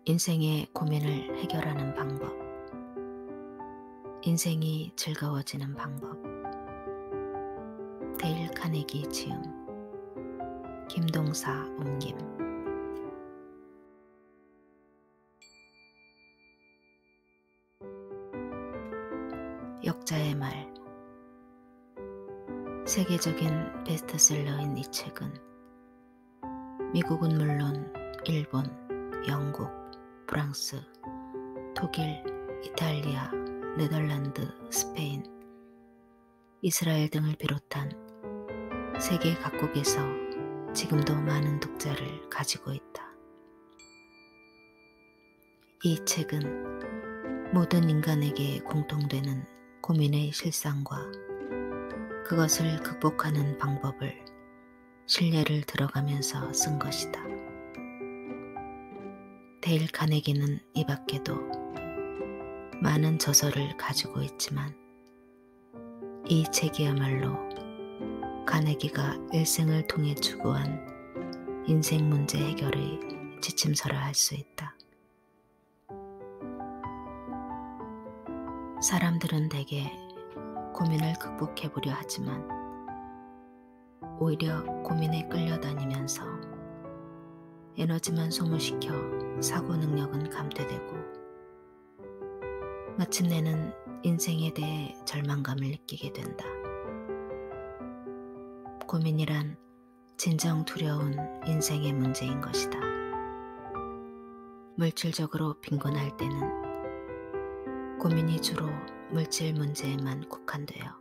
인생의 고민을 해결하는 방법, 인생이 즐거워지는 방법. 데일 카네기 지음, 김동사 옮김. 역자의 말. 세계적인 베스트셀러인 이 책은 미국은 물론 일본, 영국, 프랑스, 독일, 이탈리아, 네덜란드, 스페인, 이스라엘 등을 비롯한 세계 각국에서 지금도 많은 독자를 가지고 있다. 이 책은 모든 인간에게 공통되는 고민의 실상과 그것을 극복하는 방법을 신뢰를 들어가면서 쓴 것이다. 데일 카네기는 이 밖에도 많은 저서를 가지고 있지만 이 책이야말로 카네기가 일생을 통해 추구한 인생 문제 해결의 지침서라 할 수 있다. 사람들은 대개 고민을 극복해보려 하지만 오히려 고민에 끌려다니면서 에너지만 소모시켜 사고 능력은 감퇴되고 마침내는 인생에 대해 절망감을 느끼게 된다. 고민이란 진정 두려운 인생의 문제인 것이다. 물질적으로 빈곤할 때는 고민이 주로 물질 문제에만 국한되어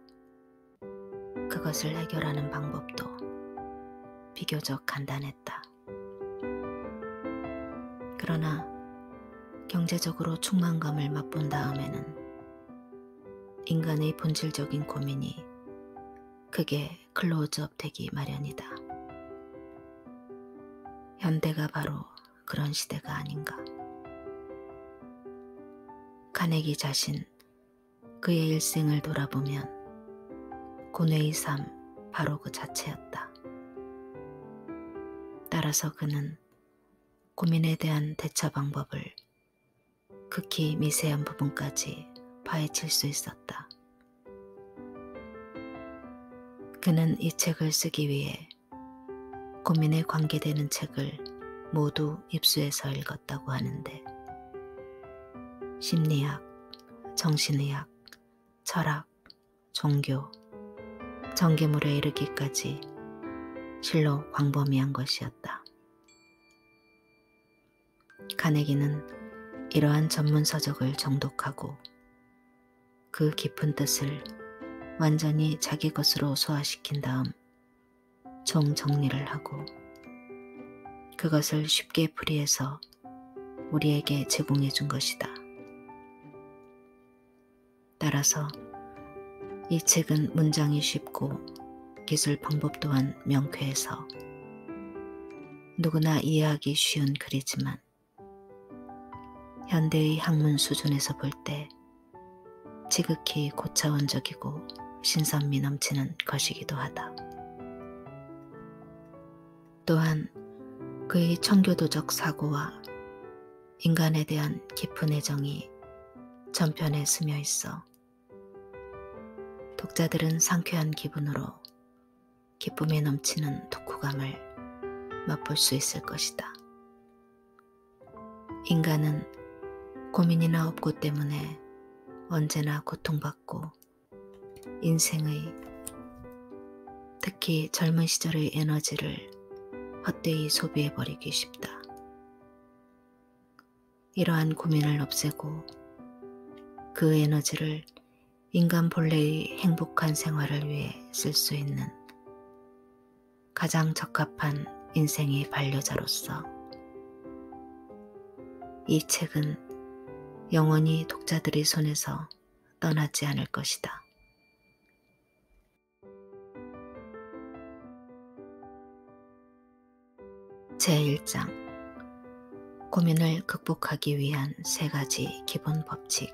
그것을 해결하는 방법도 비교적 간단했다. 그러나 경제적으로 충만감을 맛본 다음에는 인간의 본질적인 고민이 크게 클로즈업 되기 마련이다. 현대가 바로 그런 시대가 아닌가. 카네기 자신, 그의 일생을 돌아보면 고뇌의 삶 바로 그 자체였다. 따라서 그는 고민에 대한 대처 방법을 극히 미세한 부분까지 파헤칠 수 있었다. 그는 이 책을 쓰기 위해 고민에 관계되는 책을 모두 입수해서 읽었다고 하는데 심리학, 정신의학, 철학, 종교, 전개물에 이르기까지 실로 광범위한 것이었다. 카네기는 이러한 전문 서적을 정독하고 그 깊은 뜻을 완전히 자기 것으로 소화시킨 다음 총정리를 하고 그것을 쉽게 풀이해서 우리에게 제공해 준 것이다. 따라서 이 책은 문장이 쉽고 기술 방법 또한 명쾌해서 누구나 이해하기 쉬운 글이지만 현대의 학문 수준에서 볼 때 지극히 고차원적이고 신선미 넘치는 것이기도 하다. 또한 그의 청교도적 사고와 인간에 대한 깊은 애정이 전편에 스며 있어 독자들은 상쾌한 기분으로 기쁨에 넘치는 독후감을 맛볼 수 있을 것이다. 인간은 고민이나 업고 때문에 언제나 고통받고 인생의, 특히 젊은 시절의 에너지를 헛되이 소비해버리기 쉽다. 이러한 고민을 없애고 그 에너지를 인간 본래의 행복한 생활을 위해 쓸 수 있는 가장 적합한 인생의 반려자로서 이 책은 영원히 독자들의 손에서 떠나지 않을 것이다. 제1장 고민을 극복하기 위한 3가지 기본 법칙.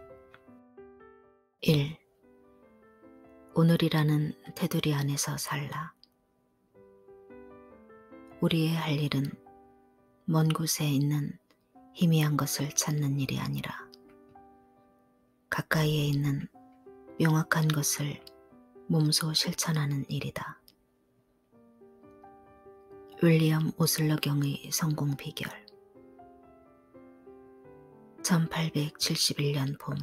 1. 오늘이라는 테두리 안에서 살라. 우리의 할 일은 먼 곳에 있는 희미한 것을 찾는 일이 아니라 가까이에 있는 명확한 것을 몸소 실천하는 일이다. 윌리엄 오슬러 경의 성공 비결. 1871년 봄,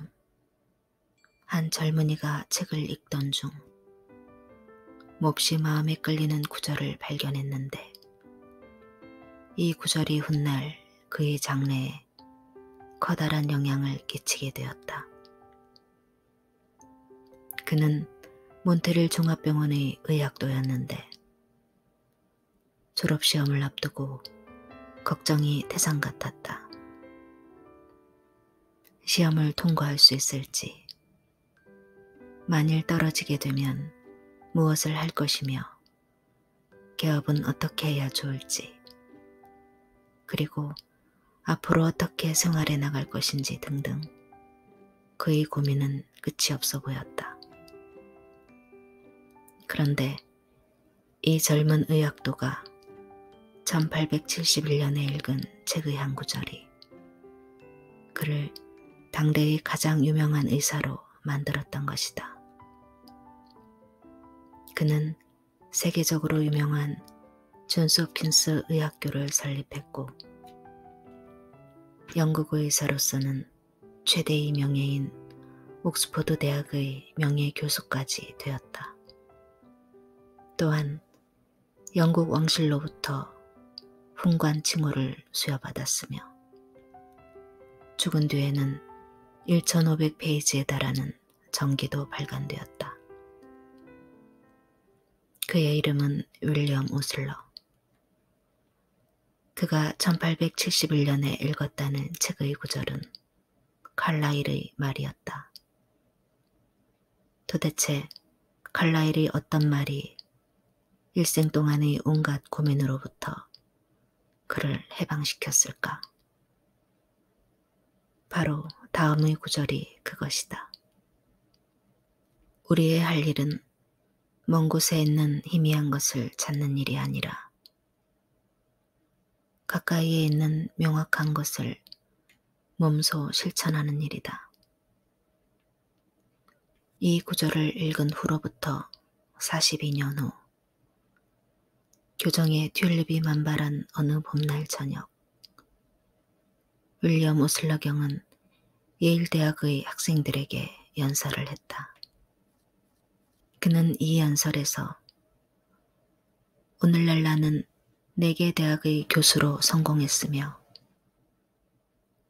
한 젊은이가 책을 읽던 중 몹시 마음에 끌리는 구절을 발견했는데 이 구절이 훗날 그의 장래에 커다란 영향을 끼치게 되었다. 그는 몬트릴 종합병원의 의학도였는데 졸업시험을 앞두고 걱정이 태산 같았다. 시험을 통과할 수 있을지, 만일 떨어지게 되면 무엇을 할 것이며 개업은 어떻게 해야 좋을지, 그리고 앞으로 어떻게 생활해 나갈 것인지 등등 그의 고민은 끝이 없어 보였다. 그런데 이 젊은 의학도가 1871년에 읽은 책의 한 구절이 그를 당대의 가장 유명한 의사로 만들었던 것이다. 그는 세계적으로 유명한 존스 홉킨스 의학교를 설립했고 영국의 의사로서는 최대의 명예인 옥스퍼드 대학의 명예 교수까지 되었다. 또한 영국 왕실로부터 훈관 칭호를 수여받았으며 죽은 뒤에는 1500페이지에 달하는 전기도 발간되었다. 그의 이름은 윌리엄 오슬러. 그가 1871년에 읽었다는 책의 구절은 칼라일의 말이었다. 도대체 칼라일의 어떤 말이 일생 동안의 온갖 고민으로부터 그를 해방시켰을까? 바로 다음의 구절이 그것이다. 우리의 할 일은 먼 곳에 있는 희미한 것을 찾는 일이 아니라 가까이에 있는 명확한 것을 몸소 실천하는 일이다. 이 구절을 읽은 후로부터 42년 후, 교정에 튤립이 만발한 어느 봄날 저녁, 윌리엄 오슬러 경은 예일대학의 학생들에게 연설을 했다. 그는 이 연설에서 오늘날 나는 4개 대학의 교수로 성공했으며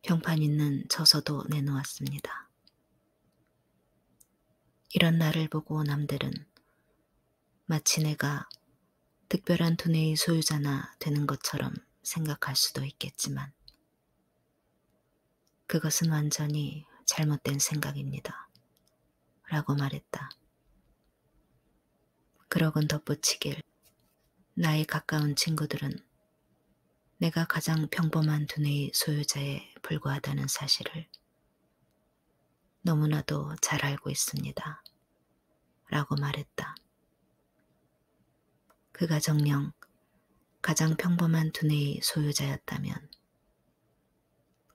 평판 있는 저서도 내놓았습니다. 이런 나를 보고 남들은 마치 내가 특별한 두뇌의 소유자나 되는 것처럼 생각할 수도 있겠지만 그것은 완전히 잘못된 생각입니다. 라고 말했다. 그러곤 덧붙이길, 나의 가까운 친구들은 내가 가장 평범한 두뇌의 소유자에 불과하다는 사실을 너무나도 잘 알고 있습니다. 라고 말했다. 그가 정녕 가장 평범한 두뇌의 소유자였다면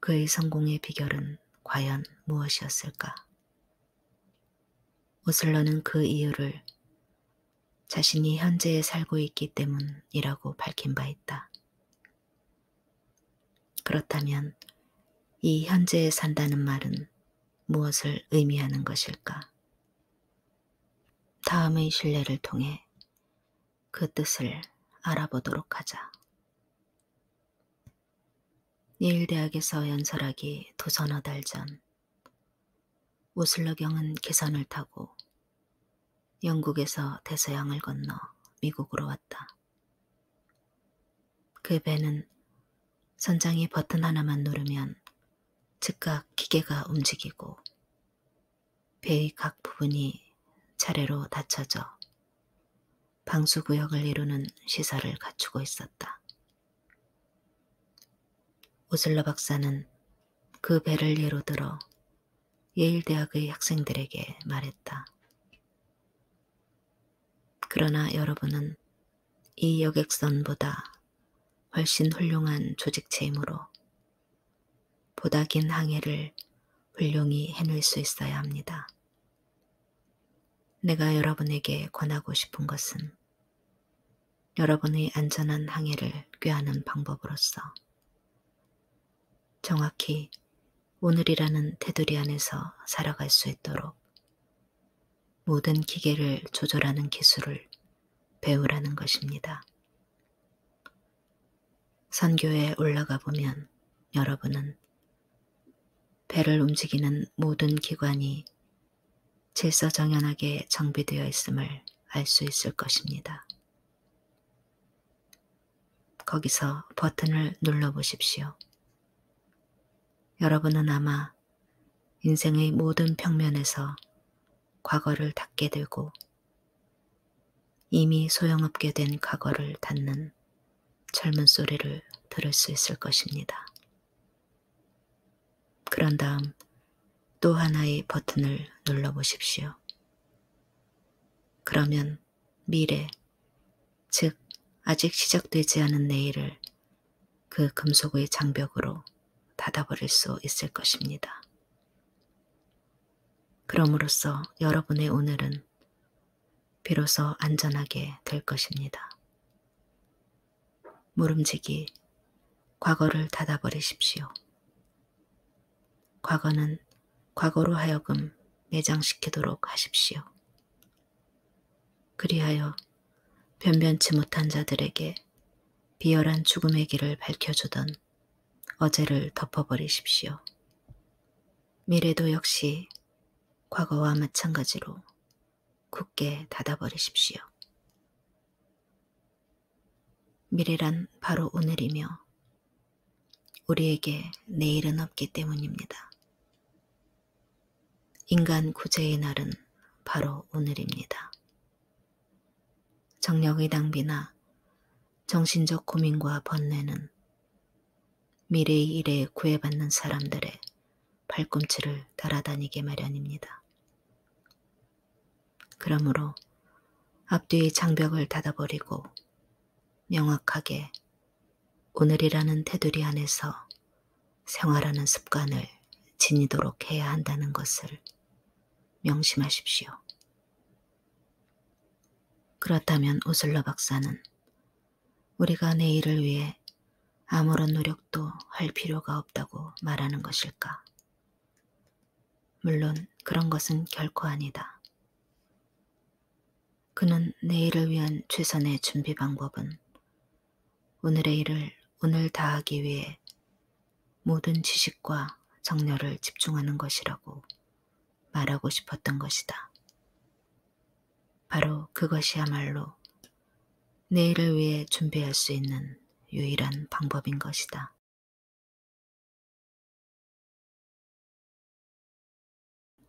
그의 성공의 비결은 과연 무엇이었을까? 오슬러는 그 이유를 자신이 현재에 살고 있기 때문이라고 밝힌 바 있다. 그렇다면 이 현재에 산다는 말은 무엇을 의미하는 것일까? 다음의 신뢰를 통해 그 뜻을 알아보도록 하자. 예일대학에서 연설하기 도서너 달 전, 오슬러 경은 기선을 타고 영국에서 대서양을 건너 미국으로 왔다. 그 배는 선장이 버튼 하나만 누르면 즉각 기계가 움직이고 배의 각 부분이 차례로 닫혀져 방수구역을 이루는 시설을 갖추고 있었다. 오슬러 박사는 그 배를 예로 들어 예일대학의 학생들에게 말했다. 그러나 여러분은 이 여객선보다 훨씬 훌륭한 조직체이므로 보다 긴 항해를 훌륭히 해낼 수 있어야 합니다. 내가 여러분에게 권하고 싶은 것은 여러분의 안전한 항해를 꾀하는 방법으로서 정확히 오늘이라는 테두리 안에서 살아갈 수 있도록 모든 기계를 조절하는 기술을 배우라는 것입니다. 선교에 올라가 보면 여러분은 배를 움직이는 모든 기관이 질서정연하게 정비되어 있음을 알 수 있을 것입니다. 거기서 버튼을 눌러보십시오. 여러분은 아마 인생의 모든 평면에서 과거를 닫게 되고 이미 소용없게 된 과거를 닫는 젊은 소리를 들을 수 있을 것입니다. 그런 다음 또 하나의 버튼을 눌러보십시오. 그러면 미래, 즉 아직 시작되지 않은 내일을 그 금속의 장벽으로 닫아버릴 수 있을 것입니다. 그럼으로써 여러분의 오늘은 비로소 안전하게 될 것입니다. 모름지기 과거를 닫아버리십시오. 과거는 과거로 하여금 매장시키도록 하십시오. 그리하여 변변치 못한 자들에게 비열한 죽음의 길을 밝혀주던 어제를 덮어버리십시오. 미래도 역시 과거와 마찬가지로 굳게 닫아버리십시오. 미래란 바로 오늘이며 우리에게 내일은 없기 때문입니다. 인간 구제의 날은 바로 오늘입니다. 정력의 낭비나 정신적 고민과 번뇌는 미래의 일에 구애받는 사람들의 발꿈치를 따라다니게 마련입니다. 그러므로 앞뒤의 장벽을 닫아버리고 명확하게 오늘이라는 테두리 안에서 생활하는 습관을 지니도록 해야 한다는 것을 명심하십시오. 그렇다면 오슬러 박사는 우리가 내일을 위해 아무런 노력도 할 필요가 없다고 말하는 것일까? 물론 그런 것은 결코 아니다. 그는 내일을 위한 최선의 준비 방법은 오늘의 일을 오늘 다하기 위해 모든 지식과 정열을 집중하는 것이라고 말하고 싶었던 것이다. 바로 그것이야말로 내일을 위해 준비할 수 있는 유일한 방법인 것이다.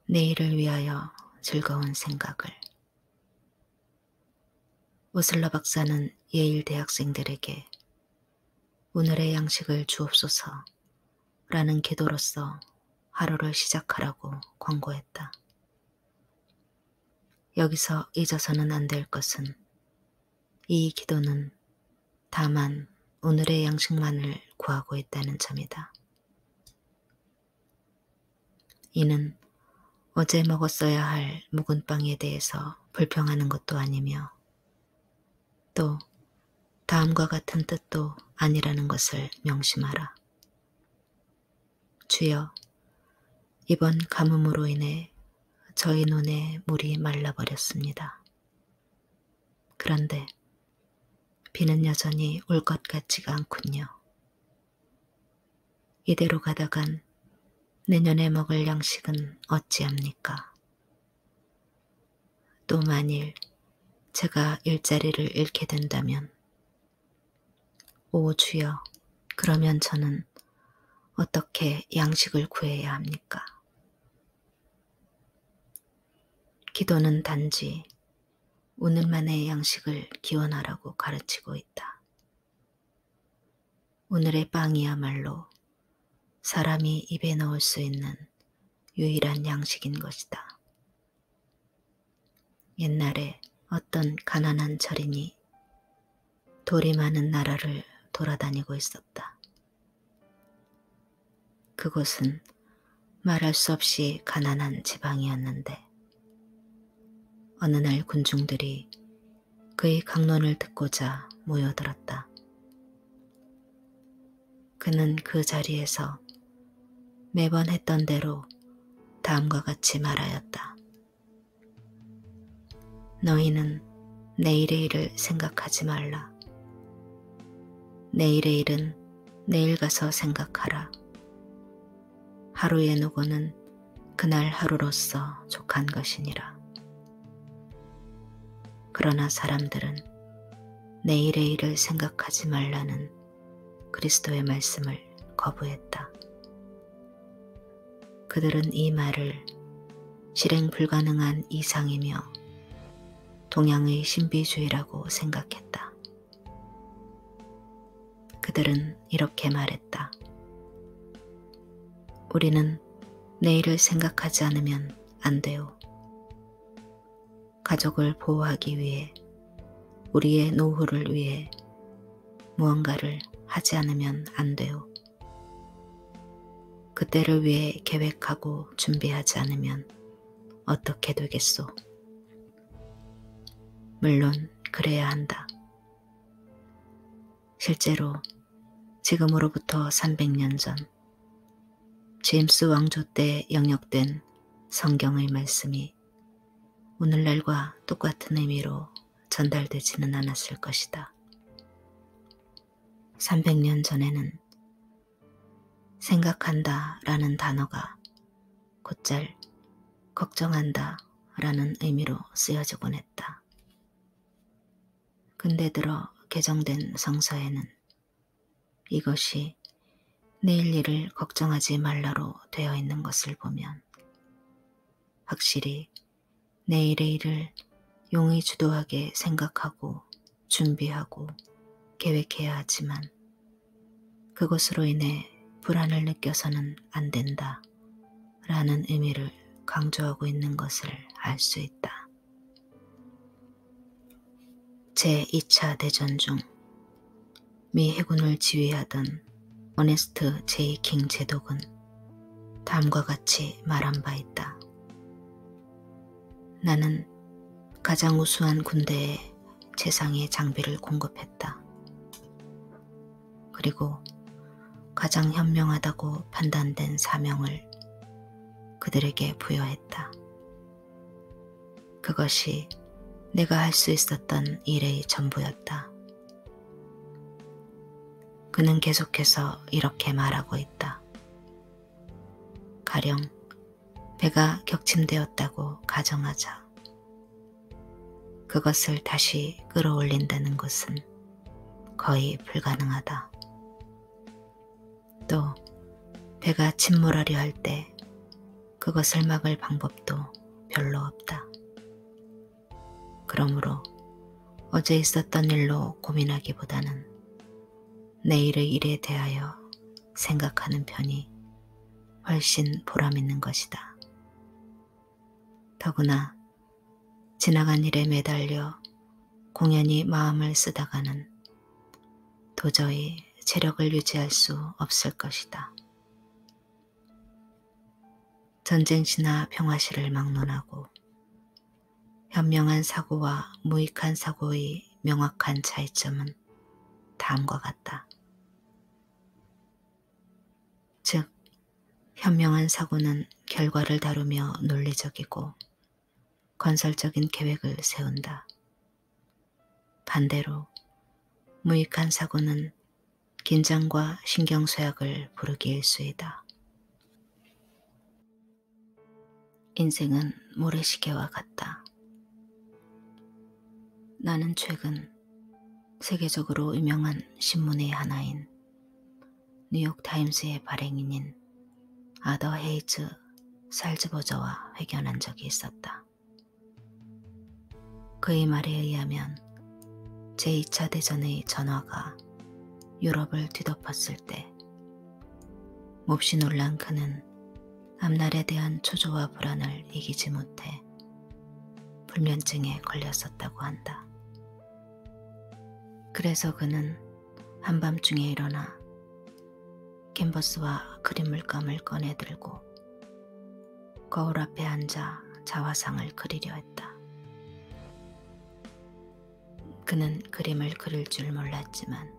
내일을 위하여 즐거운 생각을. 오슬러 박사는 예일 대학생들에게 오늘의 양식을 주옵소서 라는 기도로서 하루를 시작하라고 권고했다. 여기서 잊어서는 안 될 것은 이 기도는 다만 오늘의 양식만을 구하고 있다는 점이다. 이는 어제 먹었어야 할 묵은 빵에 대해서 불평하는 것도 아니며 또 다음과 같은 뜻도 아니라는 것을 명심하라. 주여, 이번 가뭄으로 인해 저희 논에 물이 말라버렸습니다. 그런데 비는 여전히 올 것 같지가 않군요. 이대로 가다간 내년에 먹을 양식은 어찌합니까? 또 만일 제가 일자리를 잃게 된다면, 오 주여, 그러면 저는 어떻게 양식을 구해야 합니까? 기도는 단지 오늘만의 양식을 기원하라고 가르치고 있다. 오늘의 빵이야말로 사람이 입에 넣을 수 있는 유일한 양식인 것이다. 옛날에 어떤 가난한 절인이 돌이 많은 나라를 돌아다니고 있었다. 그곳은 말할 수 없이 가난한 지방이었는데 어느 날 군중들이 그의 강론을 듣고자 모여들었다. 그는 그 자리에서 매번 했던 대로 다음과 같이 말하였다. 너희는 내일의 일을 생각하지 말라. 내일의 일은 내일 가서 생각하라. 하루의 노고는 그날 하루로서 족한 것이니라. 그러나 사람들은 내일의 일을 생각하지 말라는 그리스도의 말씀을 거부했다. 그들은 이 말을 실행 불가능한 이상이며 동양의 신비주의라고 생각했다. 그들은 이렇게 말했다. 우리는 내일을 생각하지 않으면 안 돼요. 가족을 보호하기 위해, 우리의 노후를 위해 무언가를 하지 않으면 안 돼요. 그때를 위해 계획하고 준비하지 않으면 어떻게 되겠소? 물론 그래야 한다. 실제로 지금으로부터 300년 전 제임스 왕조 때 영역된 성경의 말씀이 오늘날과 똑같은 의미로 전달되지는 않았을 것이다. 300년 전에는 생각한다 라는 단어가 곧잘 걱정한다 라는 의미로 쓰여지곤 했다. 근대 들어 개정된 성서에는 이것이 내일 일을 걱정하지 말라로 되어 있는 것을 보면 확실히 내일의 일을 용의 주도하게 생각하고 준비하고 계획해야 하지만 그것으로 인해 불안을 느껴서는 안 된다 라는 의미를 강조하고 있는 것을 알 수 있다. 제2차 대전 중 미 해군을 지휘하던 어네스트 제이 킹 제독은 다음과 같이 말한 바 있다. 나는 가장 우수한 군대에 최상의 장비를 공급했다. 그리고 가장 현명하다고 판단된 사명을 그들에게 부여했다. 그것이 내가 할 수 있었던 일의 전부였다. 그는 계속해서 이렇게 말하고 있다. 가령 배가 격침되었다고 가정하자. 그것을 다시 끌어올린다는 것은 거의 불가능하다. 또 배가 침몰하려 할 때 그것을 막을 방법도 별로 없다. 그러므로 어제 있었던 일로 고민하기보다는 내일의 일에 대하여 생각하는 편이 훨씬 보람있는 것이다. 더구나 지나간 일에 매달려 공연히 마음을 쓰다가는 도저히 체력을 유지할 수 없을 것이다. 전쟁시나 평화시를 막론하고 현명한 사고와 무익한 사고의 명확한 차이점은 다음과 같다. 즉, 현명한 사고는 결과를 다루며 논리적이고 건설적인 계획을 세운다. 반대로 무익한 사고는 긴장과 신경쇠약을 부르기 일쑤이다. 인생은 모래시계와 같다. 나는 최근 세계적으로 유명한 신문의 하나인 뉴욕타임스의 발행인인 아더 헤이즈 살즈버저와 회견한 적이 있었다. 그의 말에 의하면 제2차 대전의 전화가 유럽을 뒤덮었을 때 몹시 놀란 그는 앞날에 대한 초조와 불안을 이기지 못해 불면증에 걸렸었다고 한다. 그래서 그는 한밤중에 일어나 캔버스와 그림 물감을 꺼내들고 거울 앞에 앉아 자화상을 그리려 했다. 그는 그림을 그릴 줄 몰랐지만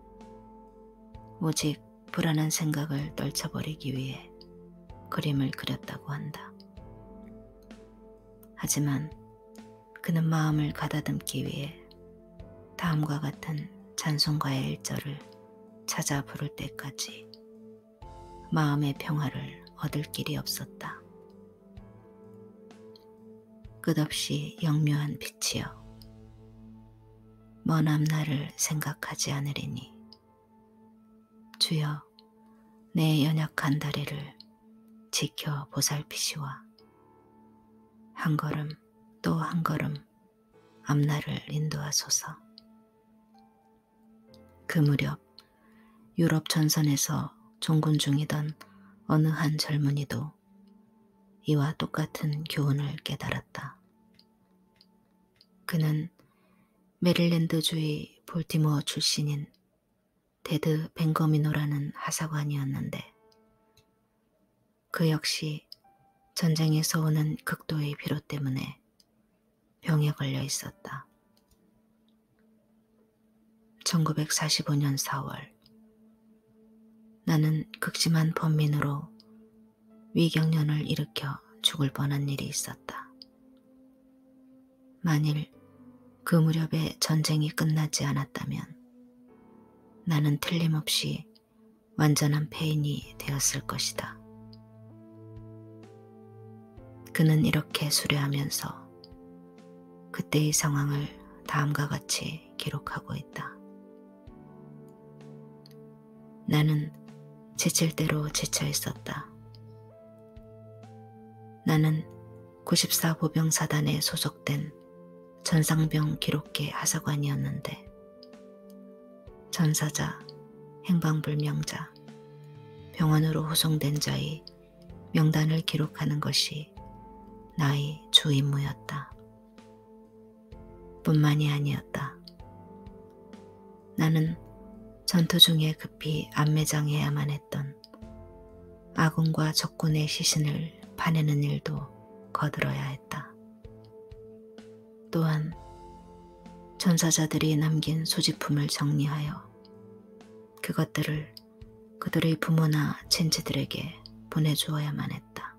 오직 불안한 생각을 떨쳐버리기 위해 그림을 그렸다고 한다. 하지만 그는 마음을 가다듬기 위해 다음과 같은 찬송가의 일절을 찾아 부를 때까지 마음의 평화를 얻을 길이 없었다. 끝없이 영묘한 빛이여, 먼 앞날을 생각하지 않으리니 주여 내 연약한 다리를 지켜 보살피시와 한 걸음 또 한 걸음 앞날을 인도하소서. 그 무렵 유럽 전선에서 종군 중이던 어느 한 젊은이도 이와 똑같은 교훈을 깨달았다. 그는 메릴랜드주의 볼티모어 출신인 데드 벤거미노라는 하사관이었는데 그 역시 전쟁에서 오는 극도의 피로 때문에 병에 걸려 있었다. 1945년 4월 나는 극심한 번민으로 위경련을 일으켜 죽을 뻔한 일이 있었다. 만일 그 무렵에 전쟁이 끝나지 않았다면 나는 틀림없이 완전한 폐인이 되었을 것이다. 그는 이렇게 수려하면서 그때의 상황을 다음과 같이 기록하고 있다. 나는 지칠 대로 지쳐 있었다. 나는 94 보병사단에 소속된 전상병 기록계 하사관이었는데 전사자, 행방불명자, 병원으로 후송된 자의 명단을 기록하는 것이 나의 주 임무였다. 뿐만이 아니었다. 나는 전투 중에 급히 안매장해야만 했던 아군과 적군의 시신을 파내는 일도 거들어야 했다. 또한 전사자들이 남긴 소지품을 정리하여 그것들을 그들의 부모나 친지들에게 보내주어야만 했다.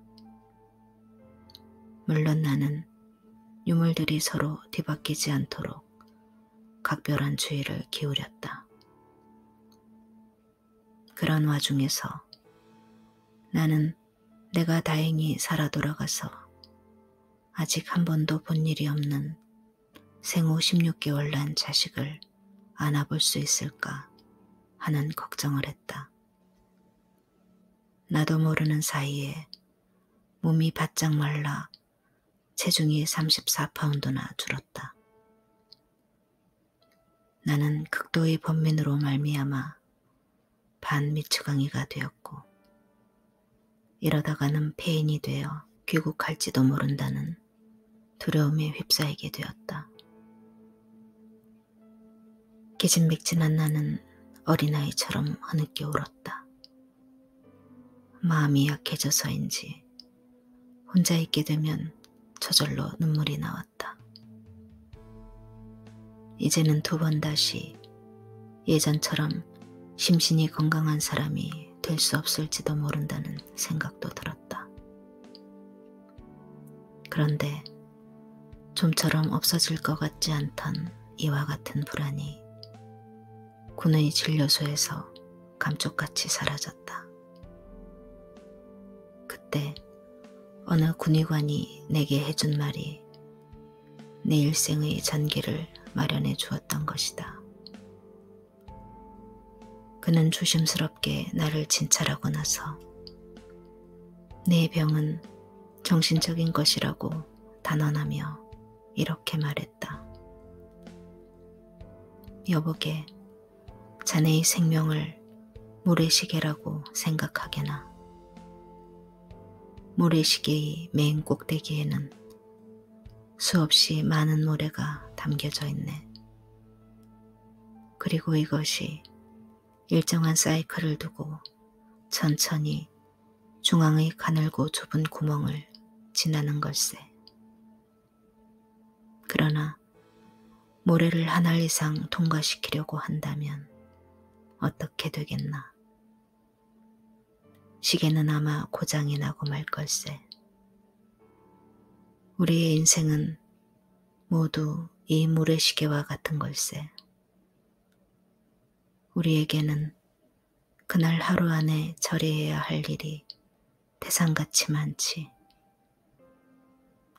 물론 나는 유물들이 서로 뒤바뀌지 않도록 각별한 주의를 기울였다. 그런 와중에서 나는 내가 다행히 살아 돌아가서 아직 한 번도 본 일이 없는 생후 16개월 난 자식을 안아볼 수 있을까 하는 걱정을 했다. 나도 모르는 사이에 몸이 바짝 말라 체중이 34파운드나 줄었다. 나는 극도의 번민으로 말미암아 반미추강이가 되었고 이러다가는 폐인이 되어 귀국할지도 모른다는 두려움에 휩싸이게 되었다. 기진맥진한 나는 어린아이처럼 흐느껴 울었다. 마음이 약해져서인지 혼자 있게 되면 저절로 눈물이 나왔다. 이제는 두 번 다시 예전처럼 심신이 건강한 사람이 될 수 없을지도 모른다는 생각도 들었다. 그런데 좀처럼 없어질 것 같지 않던 이와 같은 불안이 군의 진료소에서 감쪽같이 사라졌다. 그때 어느 군의관이 내게 해준 말이 내 일생의 전기를 마련해 주었던 것이다. 그는 조심스럽게 나를 진찰하고 나서 내 병은 정신적인 것이라고 단언하며 이렇게 말했다. 여보게, 자네의 생명을 모래시계라고 생각하게나. 모래시계의 맨 꼭대기에는 수없이 많은 모래가 담겨져 있네. 그리고 이것이 일정한 사이클을 두고 천천히 중앙의 가늘고 좁은 구멍을 지나는 걸세. 그러나 모래를 한 알 이상 통과시키려고 한다면 어떻게 되겠나. 시계는 아마 고장이 나고 말 걸세. 우리의 인생은 모두 이 모래시계와 같은 걸세. 우리에게는 그날 하루 안에 처리해야 할 일이 태산같이 많지.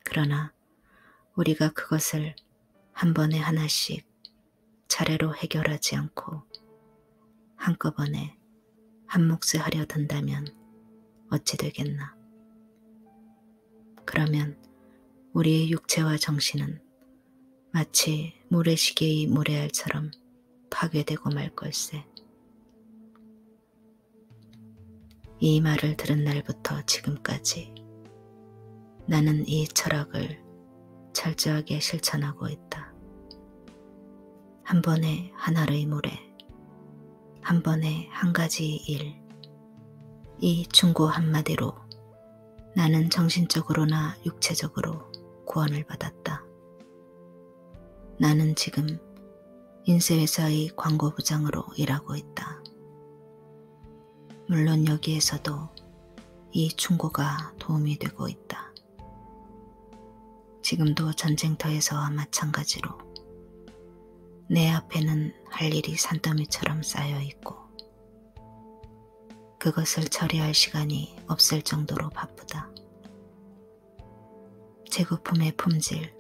그러나 우리가 그것을 한 번에 하나씩 차례로 해결하지 않고 한꺼번에 한 몫을 하려 든다면 어찌 되겠나. 그러면 우리의 육체와 정신은 마치 모래시계의 모래알처럼 파괴되고 말 걸세. 이 말을 들은 날부터 지금까지 나는 이 철학을 철저하게 실천하고 있다. 한 번에 한 알의 모래, 한 번에 한 가지의 일, 이 충고 한마디로 나는 정신적으로나 육체적으로 구원을 받았다. 나는 지금 인쇄회사의 광고부장으로 일하고 있다. 물론 여기에서도 이 충고가 도움이 되고 있다. 지금도 전쟁터에서와 마찬가지로 내 앞에는 할 일이 산더미처럼 쌓여 있고 그것을 처리할 시간이 없을 정도로 바쁘다. 제국품의 품질,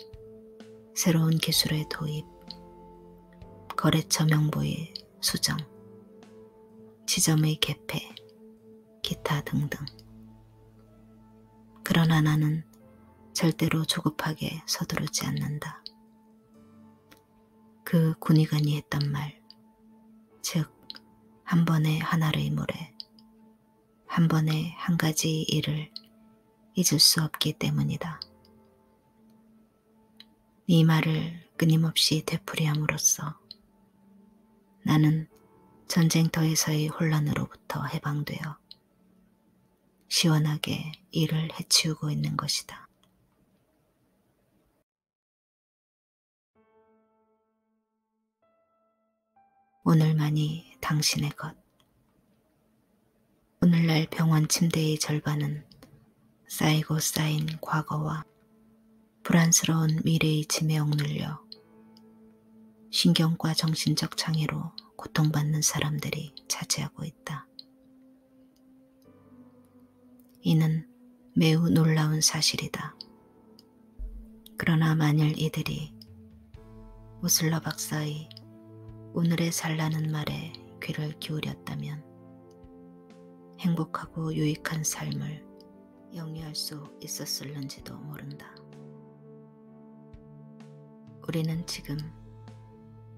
새로운 기술의 도입, 거래처 명부의 수정, 지점의 개폐, 기타 등등. 그러나 나는 절대로 조급하게 서두르지 않는다. 그 군의관이 했던 말, 즉 한 번에 한 알의 모래, 한 번에 한 가지 일을 잊을 수 없기 때문이다. 이 말을 끊임없이 되풀이함으로써 나는 전쟁터에서의 혼란으로부터 해방되어 시원하게 일을 해치우고 있는 것이다. 오늘만이 당신의 것. 오늘날 병원 침대의 절반은 쌓이고 쌓인 과거와 불안스러운 미래의 짐에 억눌려 신경과 정신적 장애로 고통받는 사람들이 차지하고 있다. 이는 매우 놀라운 사실이다. 그러나 만일 이들이 오슬러 박사의 오늘의 살라는 말에 귀를 기울였다면 행복하고 유익한 삶을 영위할 수 있었을는지도 모른다. 우리는 지금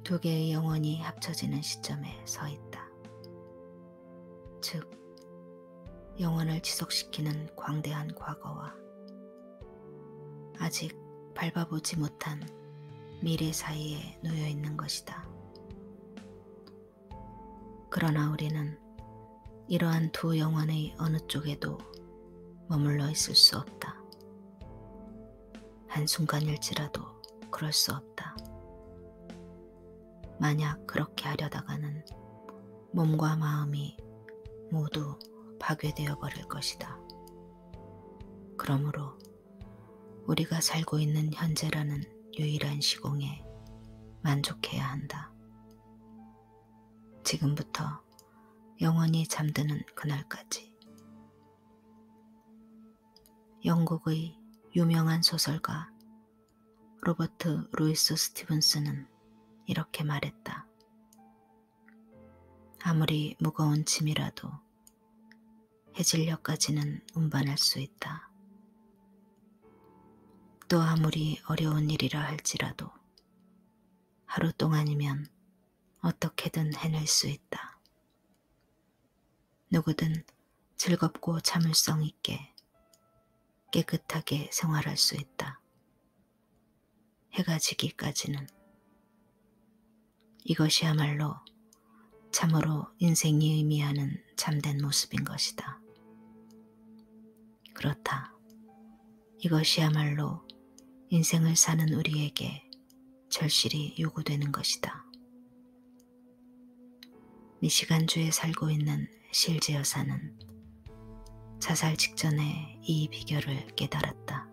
두 개의 영혼이 합쳐지는 시점에 서 있다. 즉, 영혼을 지속시키는 광대한 과거와 아직 밟아보지 못한 미래 사이에 놓여 있는 것이다. 그러나 우리는 이러한 두 영혼의 어느 쪽에도 머물러 있을 수 없다. 한순간일지라도 그럴 수 없다. 만약 그렇게 하려다가는 몸과 마음이 모두 파괴되어 버릴 것이다. 그러므로 우리가 살고 있는 현재라는 유일한 시공에 만족해야 한다. 지금부터 영원히 잠드는 그날까지. 영국의 유명한 소설가 로버트 루이스 스티븐스는 이렇게 말했다. 아무리 무거운 짐이라도 해질녘까지는 운반할 수 있다. 또 아무리 어려운 일이라 할지라도 하루 동안이면 어떻게든 해낼 수 있다. 누구든 즐겁고 자물성 있게 깨끗하게 생활할 수 있다. 해가 지기까지는. 이것이야말로 참으로 인생이 의미하는 참된 모습인 것이다. 그렇다. 이것이야말로 인생을 사는 우리에게 절실히 요구되는 것이다. 미시간주에 살고 있는 실제 여사는 자살 직전에 이 비결을 깨달았다.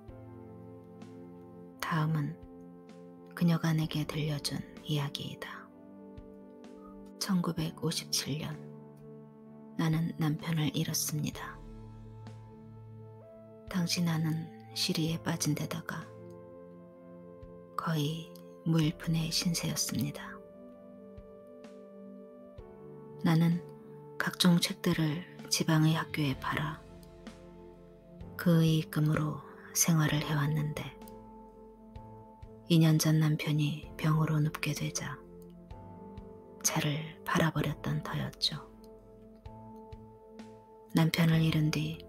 다음은 그녀가 내게 들려준 이야기이다. 1957년 나는 남편을 잃었습니다. 당시 나는 시리에 빠진 데다가 거의 무일푼의 신세였습니다. 나는 각종 책들을 지방의 학교에 팔아 그 이익금으로 생활을 해왔는데 2년 전 남편이 병으로 눕게 되자 차를 팔아버렸던 터였죠. 남편을 잃은 뒤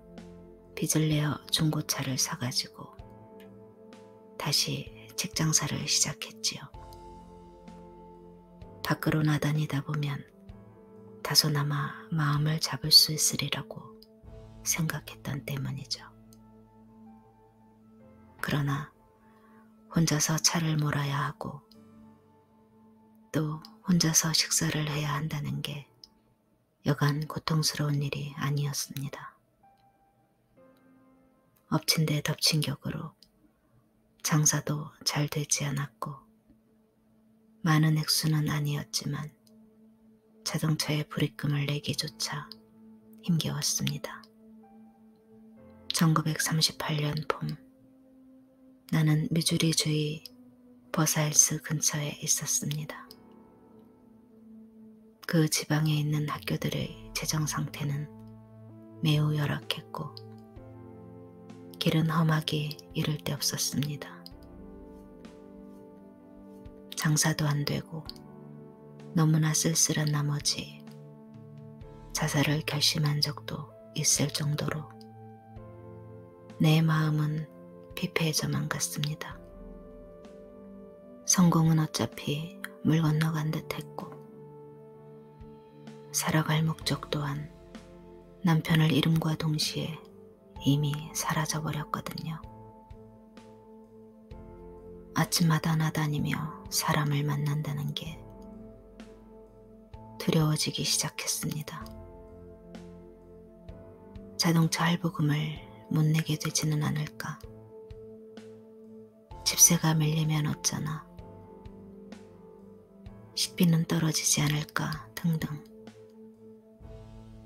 빚을 내어 중고차를 사가지고 다시 책장사를 시작했지요. 밖으로 나다니다 보면 다소나마 마음을 잡을 수 있으리라고 생각했던 때문이죠. 그러나 혼자서 차를 몰아야 하고 또 혼자서 식사를 해야 한다는 게 여간 고통스러운 일이 아니었습니다. 엎친 데 덮친 격으로 장사도 잘 되지 않았고 많은 액수는 아니었지만 자동차의 불입금을 내기조차 힘겨웠습니다. 1938년 봄 나는 미주리 주의 버사일스 근처에 있었습니다. 그 지방에 있는 학교들의 재정 상태는 매우 열악했고 길은 험하기 이를 데 없었습니다. 장사도 안 되고 너무나 쓸쓸한 나머지 자살을 결심한 적도 있을 정도로 내 마음은 피폐해져만 갔습니다. 성공은 어차피 물 건너간 듯 했고 살아갈 목적 또한 남편을 잃음과 동시에 이미 사라져버렸거든요. 아침마다 나다니며 사람을 만난다는 게 두려워지기 시작했습니다. 자동차 할부금을 못 내게 되지는 않을까? 집세가 밀리면 어쩌나? 식비는 떨어지지 않을까? 등등.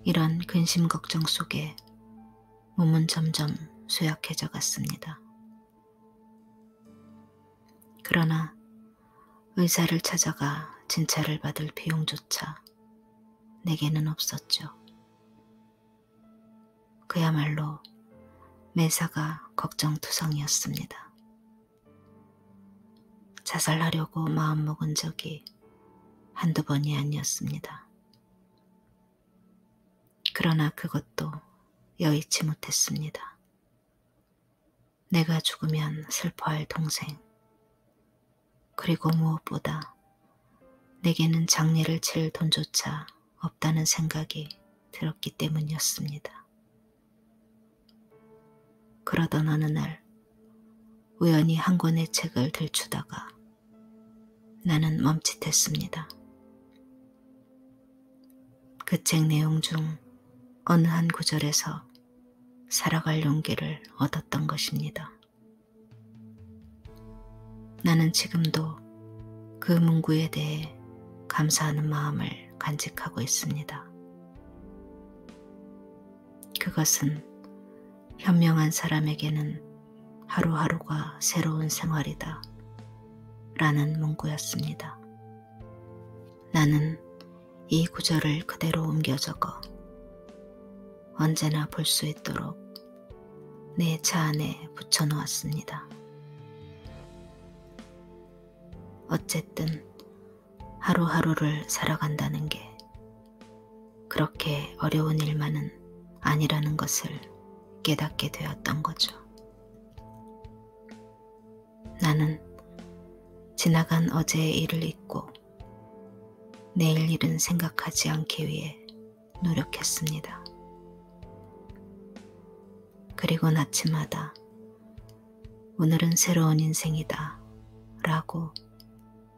이런 근심 걱정 속에 몸은 점점 쇠약해져 갔습니다. 그러나 의사를 찾아가 진찰을 받을 비용조차 내게는 없었죠. 그야말로 매사가 걱정투성이었습니다. 자살하려고 마음먹은 적이 한두 번이 아니었습니다. 그러나 그것도 여의치 못했습니다. 내가 죽으면 슬퍼할 동생, 그리고 무엇보다 내게는 장례를 칠 돈조차 없다는 생각이 들었기 때문이었습니다. 그러던 어느 날 우연히 한 권의 책을 들추다가 나는 멈칫했습니다. 그 책 내용 중 어느 한 구절에서 살아갈 용기를 얻었던 것입니다. 나는 지금도 그 문구에 대해 감사하는 마음을 간직하고 있습니다. 그것은 현명한 사람에게는 하루하루가 새로운 생활이다 라는 문구였습니다. 나는 이 구절을 그대로 옮겨 적어 언제나 볼 수 있도록 내 차 안에 붙여 놓았습니다. 어쨌든 하루하루를 살아간다는 게 그렇게 어려운 일만은 아니라는 것을 깨닫게 되었던 거죠. 나는 지나간 어제의 일을 잊고 내일 일은 생각하지 않기 위해 노력했습니다. 그리고 아침마다 오늘은 새로운 인생이다 라고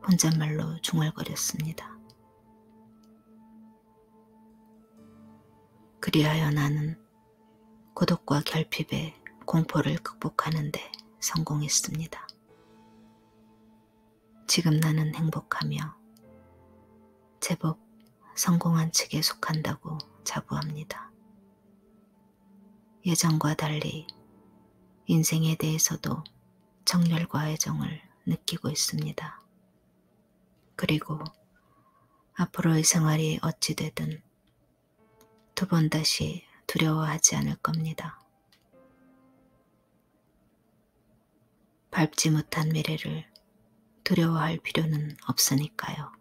혼잣말로 중얼거렸습니다. 그리하여 나는 고독과 결핍의 공포를 극복하는 데 성공했습니다. 지금 나는 행복하며 제법 성공한 측에 속한다고 자부합니다. 예전과 달리 인생에 대해서도 정열과 애정을 느끼고 있습니다. 그리고 앞으로의 생활이 어찌 되든 두 번 다시 두려워하지 않을 겁니다. 밟지 못한 미래를 두려워할 필요는 없으니까요.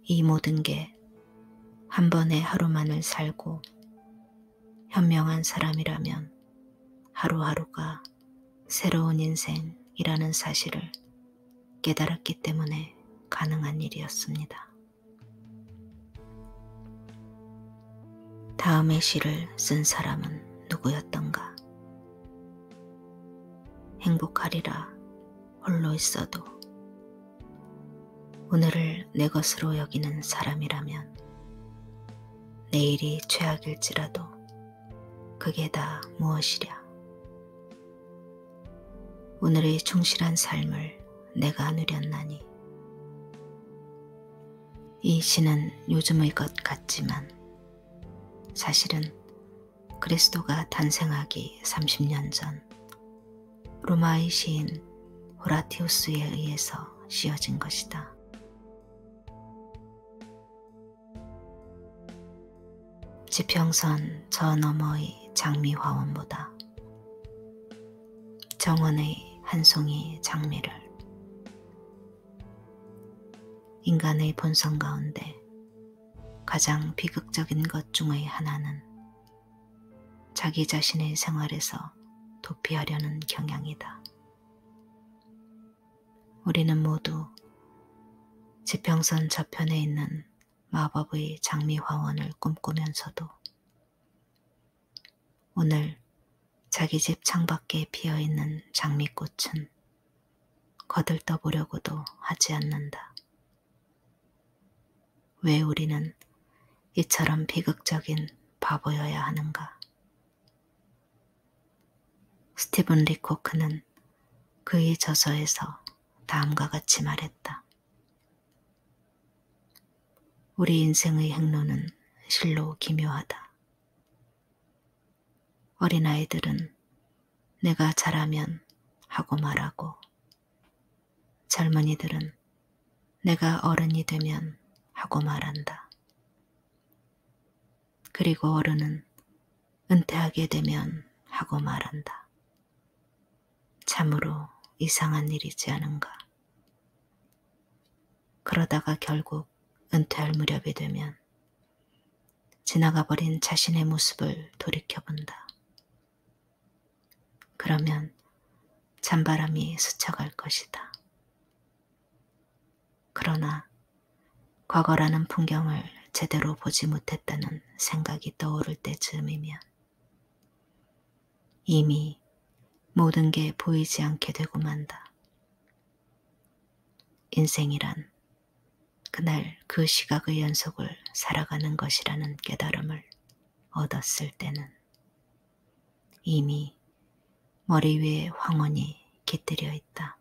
이 모든 게 한 번의 하루만을 살고 현명한 사람이라면 하루하루가 새로운 인생이라는 사실을 깨달았기 때문에 가능한 일이었습니다. 다음의 시를 쓴 사람은 누구였던가? 행복하리라 홀로 있어도 오늘을 내 것으로 여기는 사람이라면 내일이 최악일지라도 그게 다 무엇이랴. 오늘의 충실한 삶을 내가 누렸나니. 이 시는 요즘의 것 같지만 사실은 그리스도가 탄생하기 30년 전 로마의 시인 호라티우스에 의해서 씌어진 것이다. 지평선 저 너머의 장미화원보다 정원의 한 송이 장미를 인간의 본성 가운데 가장 비극적인 것 중의 하나는 자기 자신의 생활에서 도피하려는 경향이다. 우리는 모두 지평선 저편에 있는 마법의 장미화원을 꿈꾸면서도 오늘 자기 집 창밖에 피어있는 장미꽃은 거들떠보려고도 하지 않는다. 왜 우리는 이처럼 비극적인 바보여야 하는가? 스티븐 리코크는 그의 저서에서 다음과 같이 말했다. 우리 인생의 행로는 실로 기묘하다. 어린아이들은 내가 자라면 하고 말하고, 젊은이들은 내가 어른이 되면 하고 말한다. 그리고 어른은 은퇴하게 되면 하고 말한다. 참으로 이상한 일이지 않은가. 그러다가 결국 은퇴할 무렵이 되면 지나가버린 자신의 모습을 돌이켜본다. 그러면 찬바람이 스쳐갈 것이다. 그러나 과거라는 풍경을 제대로 보지 못했다는 생각이 떠오를 때쯤이면 이미 모든 게 보이지 않게 되고 만다. 인생이란 그날 그 시각의 연속을 살아가는 것이라는 깨달음을 얻었을 때는 이미 머리 위에 황혼이 깃들여 있다.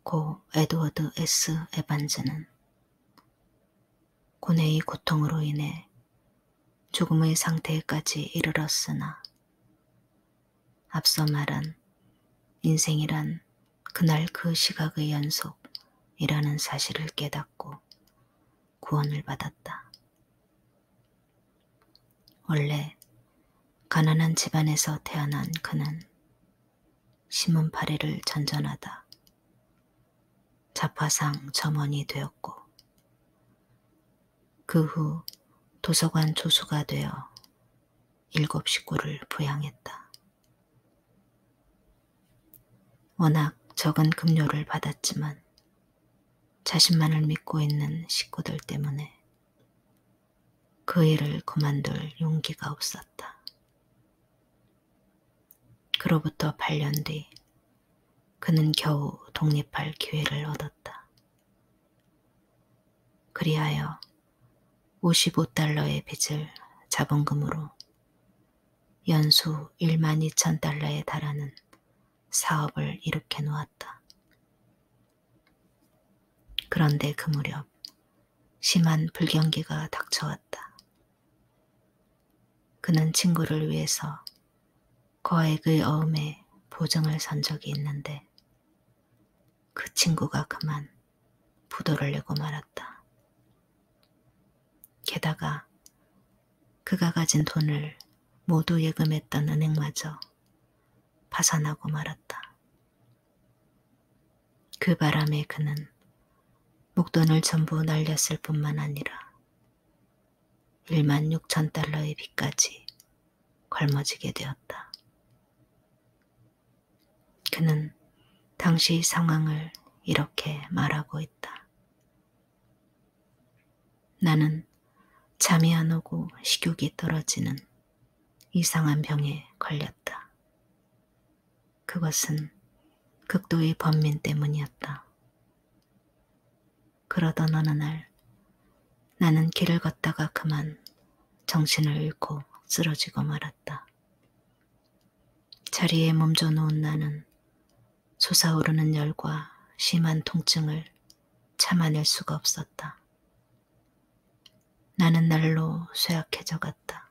고 에드워드 S. 에반즈는 고뇌의 고통으로 인해 죽음의 상태에까지 이르렀으나 앞서 말한 인생이란 그날 그 시각의 연속이라는 사실을 깨닫고 구원을 받았다. 원래 가난한 집안에서 태어난 그는 신문파리를 전전하다 자파상 점원이 되었고 그 후 도서관 조수가 되어 7 식구를 부양했다. 워낙 적은 급료를 받았지만 자신만을 믿고 있는 식구들 때문에 그 일을 그만둘 용기가 없었다. 그로부터 8년 뒤 그는 겨우 독립할 기회를 얻었다. 그리하여 55달러의 빚을 자본금으로 연수 12,000달러에 달하는 사업을 일으켜 놓았다. 그런데 그 무렵 심한 불경기가 닥쳐왔다. 그는 친구를 위해서 거액의 어음의 보증을 선 적이 있는데 그 친구가 그만 부도를 내고 말았다. 게다가 그가 가진 돈을 모두 예금했던 은행마저 파산하고 말았다. 그 바람에 그는 목돈을 전부 날렸을 뿐만 아니라 16,000달러의 빚까지 걸머지게 되었다. 그는 당시 상황을 이렇게 말하고 있다. 나는 잠이 안 오고 식욕이 떨어지는 이상한 병에 걸렸다. 그것은 극도의 번민 때문이었다. 그러던 어느 날 나는 길을 걷다가 그만 정신을 잃고 쓰러지고 말았다. 자리에 몸져 놓은 나는 솟아오르는 열과 심한 통증을 참아낼 수가 없었다. 나는 날로 쇠약해져 갔다.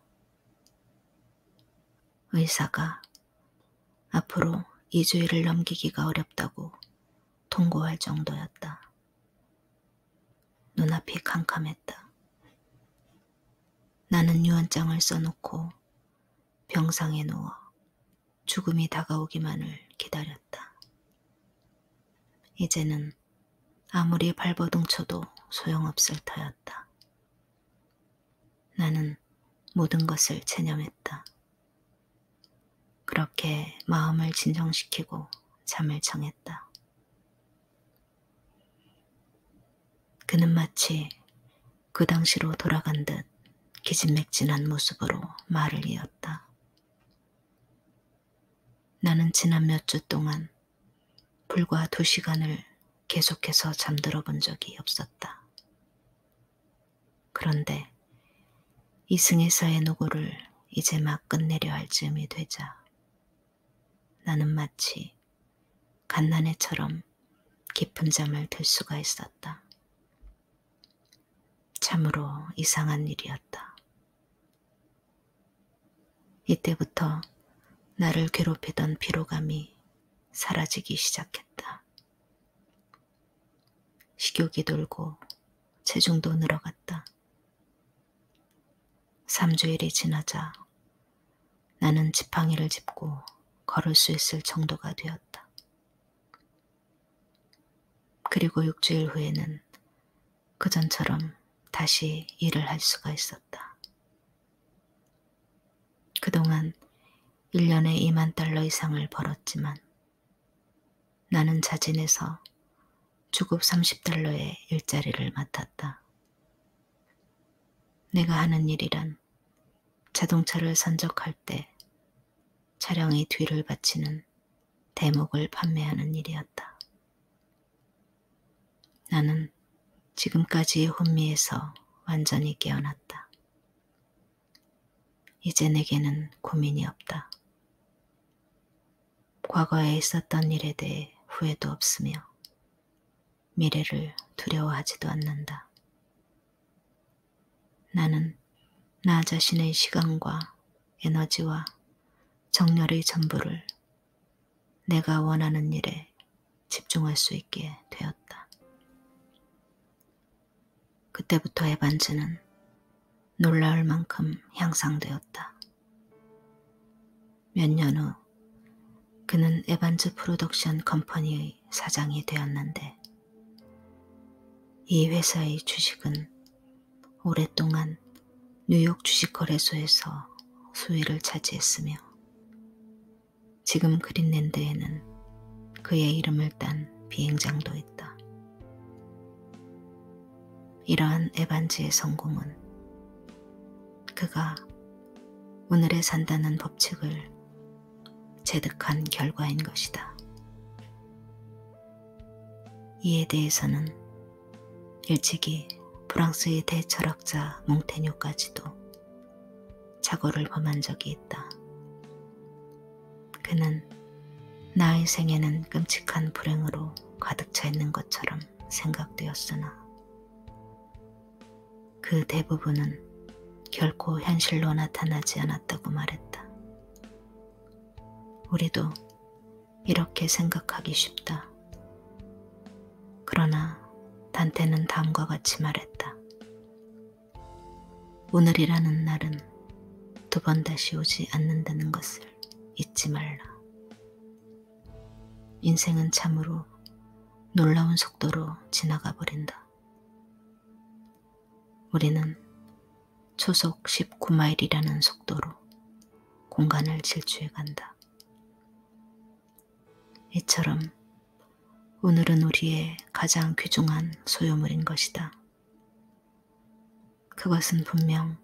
의사가 앞으로 2주일을 넘기기가 어렵다고 통고할 정도였다. 눈앞이 캄캄했다. 나는 유언장을 써놓고 병상에 누워 죽음이 다가오기만을 기다렸다. 이제는 아무리 발버둥 쳐도 소용없을 터였다. 나는 모든 것을 체념했다. 그렇게 마음을 진정시키고 잠을 청했다. 그는 마치 그 당시로 돌아간 듯 기진맥진한 모습으로 말을 이었다. 나는 지난 몇 주 동안 불과 2시간을 계속해서 잠들어 본 적이 없었다. 그런데 이승에서의 노고를 이제 막 끝내려 할 즈음이 되자 나는 마치 갓난애처럼 깊은 잠을 들 수가 있었다. 참으로 이상한 일이었다. 이때부터 나를 괴롭히던 피로감이 사라지기 시작했다. 식욕이 돌고 체중도 늘어갔다. 3주일이 지나자 나는 지팡이를 짚고 걸을 수 있을 정도가 되었다. 그리고 6주일 후에는 그전처럼 다시 일을 할 수가 있었다. 그동안 1년에 20,000달러 이상을 벌었지만 나는 자진해서 주급 30달러의 일자리를 맡았다. 내가 하는 일이란 자동차를 선적할 때 차량의 뒤를 받치는 대목을 판매하는 일이었다. 나는 지금까지의 혼미에서 완전히 깨어났다. 이제 내게는 고민이 없다. 과거에 있었던 일에 대해 후회도 없으며 미래를 두려워하지도 않는다. 나는 나 자신의 시간과 에너지와 정열의 전부를 내가 원하는 일에 집중할 수 있게 되었다. 그때부터 에반즈는 놀라울 만큼 향상되었다. 몇 년 후 그는 에반즈 프로덕션 컴퍼니의 사장이 되었는데 이 회사의 주식은 오랫동안 뉴욕 주식거래소에서 수위를 차지했으며 지금 그린랜드에는 그의 이름을 딴 비행장도 있다. 이러한 에반지의 성공은 그가 오늘에 산다는 법칙을 체득한 결과인 것이다. 이에 대해서는 일찍이 프랑스의 대철학자 몽테뉴까지도 착오를 범한 적이 있다. 그는 나의 생애는 끔찍한 불행으로 가득 차 있는 것처럼 생각되었으나 그 대부분은 결코 현실로 나타나지 않았다고 말했다. 우리도 이렇게 생각하기 쉽다. 그러나 단테는 다음과 같이 말했다. 오늘이라는 날은 두 번 다시 오지 않는다는 것을 잊지 말라. 인생은 참으로 놀라운 속도로 지나가 버린다. 우리는 초속 19마일이라는 속도로 공간을 질주해 간다. 이처럼 오늘은 우리의 가장 귀중한 소유물인 것이다. 그것은 분명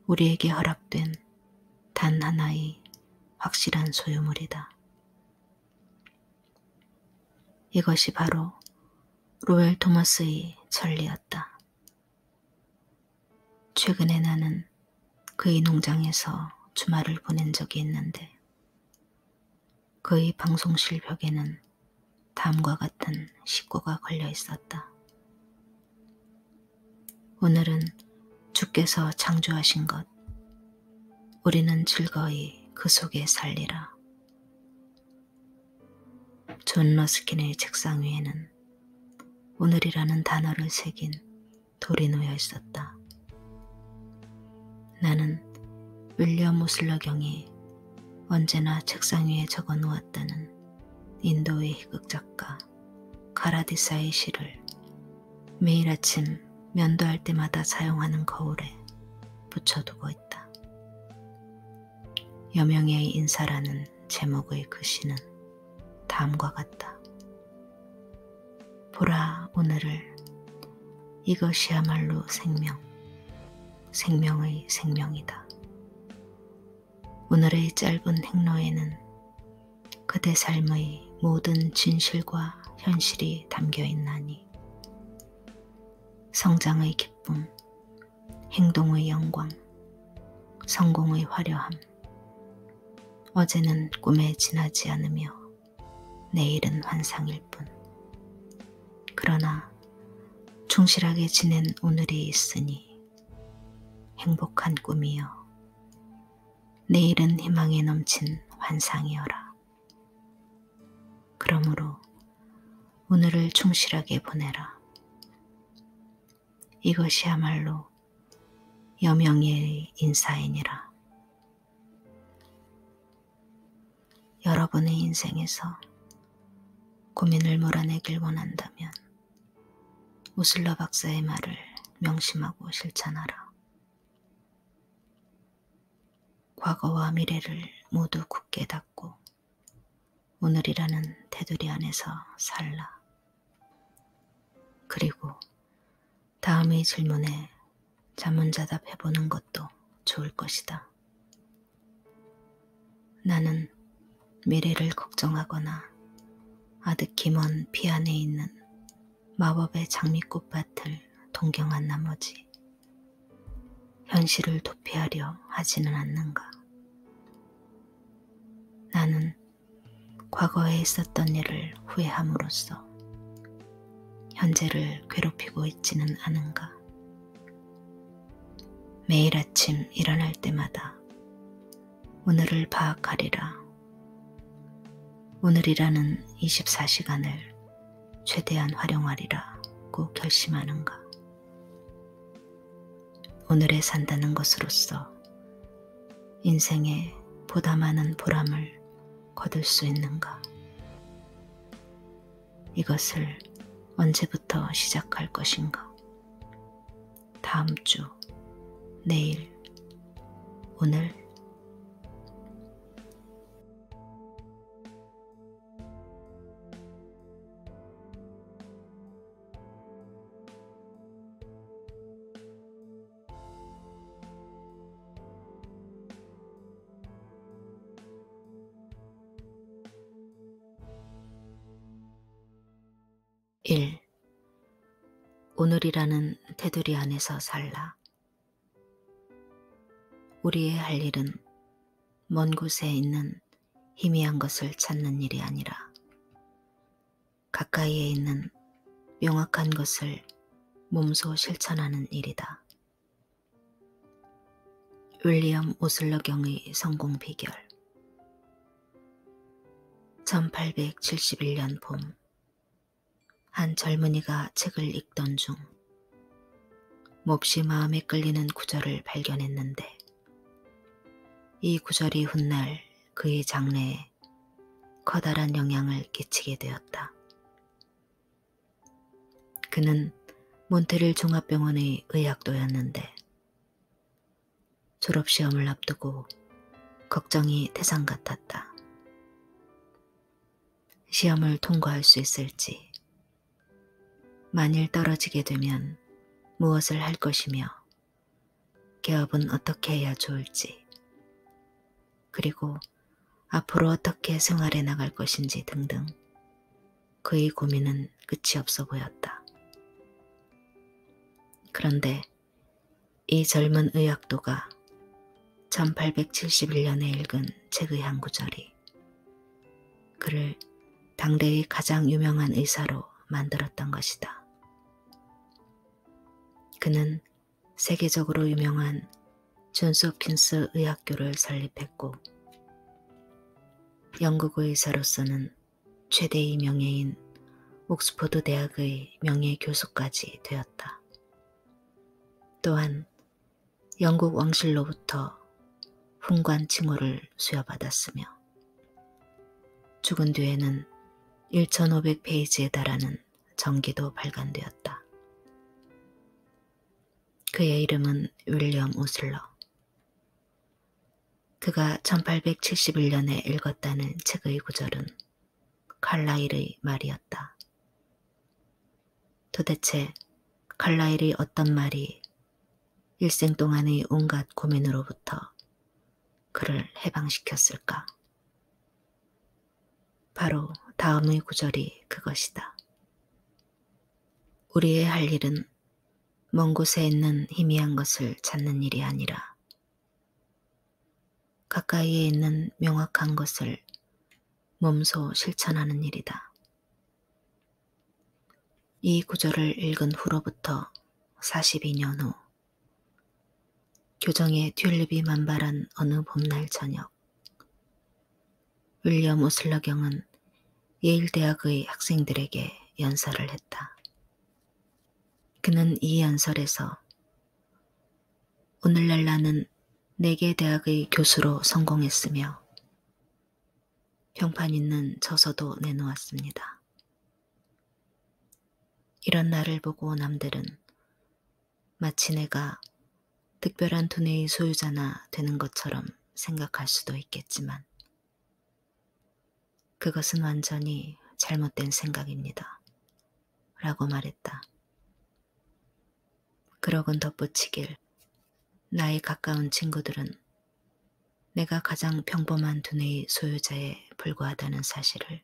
우리에게 허락된 단 하나의 확실한 소유물이다. 이것이 바로 로엘 토머스의 천리였다. 최근에 나는 그의 농장에서 주말을 보낸 적이 있는데 그의 방송실 벽에는 다음과 같은 식구가 걸려 있었다. 오늘은 주께서 창조하신 것, 우리는 즐거이 그 속에 살리라. 존 러스킨의 책상 위에는 오늘이라는 단어를 새긴 돌이 놓여 있었다. 나는 윌리엄 오슬러 경이 언제나 책상 위에 적어 놓았다는 인도의 희극 작가 카라디사의 시를 매일 아침 면도할 때마다 사용하는 거울에 붙여두고 있다. 여명의 인사라는 제목의 그 시는 다음과 같다. 보라 오늘을, 이것이야말로 생명, 생명의 생명이다. 오늘의 짧은 행로에는 그대 삶의 모든 진실과 현실이 담겨 있나니 성장의 기쁨, 행동의 영광, 성공의 화려함, 어제는 꿈에 지나지 않으며 내일은 환상일 뿐. 그러나 충실하게 지낸 오늘이 있으니 행복한 꿈이여, 내일은 희망에 넘친 환상이여라. 그러므로 오늘을 충실하게 보내라. 이것이야말로 여명의 인사이니라. 여러분의 인생에서 고민을 몰아내길 원한다면 오슬러 박사의 말을 명심하고 실천하라. 과거와 미래를 모두 굳게 닫고 오늘이라는 테두리 안에서 살라. 그리고 다음의 질문에 자문자답해보는 것도 좋을 것이다. 나는 미래를 걱정하거나 아득히 먼 피 안에 있는 마법의 장미꽃밭을 동경한 나머지 현실을 도피하려 하지는 않는가. 나는 과거에 있었던 일을 후회함으로써 현재를 괴롭히고 있지는 않은가. 매일 아침 일어날 때마다 오늘을 파악하리라. 오늘이라는 24시간을 최대한 활용하리라고 결심하는가. 오늘에 산다는 것으로서 인생에 보다 많은 보람을 거둘 수 있는가. 이것을 언제부터 시작할 것인가. 다음 주, 내일, 오늘. 1. 오늘이라는 테두리 안에서 살라. 우리의 할 일은 먼 곳에 있는 희미한 것을 찾는 일이 아니라 가까이에 있는 명확한 것을 몸소 실천하는 일이다. 윌리엄 오슬러 경의 성공 비결. 1871년 봄, 한 젊은이가 책을 읽던 중 몹시 마음에 끌리는 구절을 발견했는데 이 구절이 훗날 그의 장래에 커다란 영향을 끼치게 되었다. 그는 몬트릴 종합병원의 의학도였는데 졸업시험을 앞두고 걱정이 태산 같았다. 시험을 통과할 수 있을지, 만일 떨어지게 되면 무엇을 할 것이며 개업은 어떻게 해야 좋을지, 그리고 앞으로 어떻게 생활해 나갈 것인지 등등 그의 고민은 끝이 없어 보였다. 그런데 이 젊은 의학도가 1871년에 읽은 책의 한 구절이 그를 당대의 가장 유명한 의사로 만들었던 것이다. 그는 세계적으로 유명한 존스 홉킨스 의학교를 설립했고 영국 의사로서는 최대의 명예인 옥스퍼드 대학의 명예교수까지 되었다. 또한 영국 왕실로부터 훈관 칭호를 수여받았으며 죽은 뒤에는 1500페이지에 달하는 전기도 발간되었다. 그의 이름은 윌리엄 오슬러. 그가 1871년에 읽었다는 책의 구절은 칼라일의 말이었다. 도대체 칼라일의 어떤 말이 일생 동안의 온갖 고민으로부터 그를 해방시켰을까? 바로 다음의 구절이 그것이다. 우리의 할 일은 먼 곳에 있는 희미한 것을 찾는 일이 아니라 가까이에 있는 명확한 것을 몸소 실천하는 일이다. 이 구절을 읽은 후로부터 42년 후, 교정에 튤립이 만발한 어느 봄날 저녁, 윌리엄 오슬러 경은 예일 대학의 학생들에게 연설을 했다. 그는 이 연설에서 오늘날 나는 4개 대학의 교수로 성공했으며 평판 있는 저서도 내놓았습니다. 이런 나를 보고 남들은 마치 내가 특별한 두뇌의 소유자나 되는 것처럼 생각할 수도 있겠지만 그것은 완전히 잘못된 생각입니다. 라고 말했다. 그러곤 덧붙이길, 나의 가까운 친구들은 내가 가장 평범한 두뇌의 소유자에 불과하다는 사실을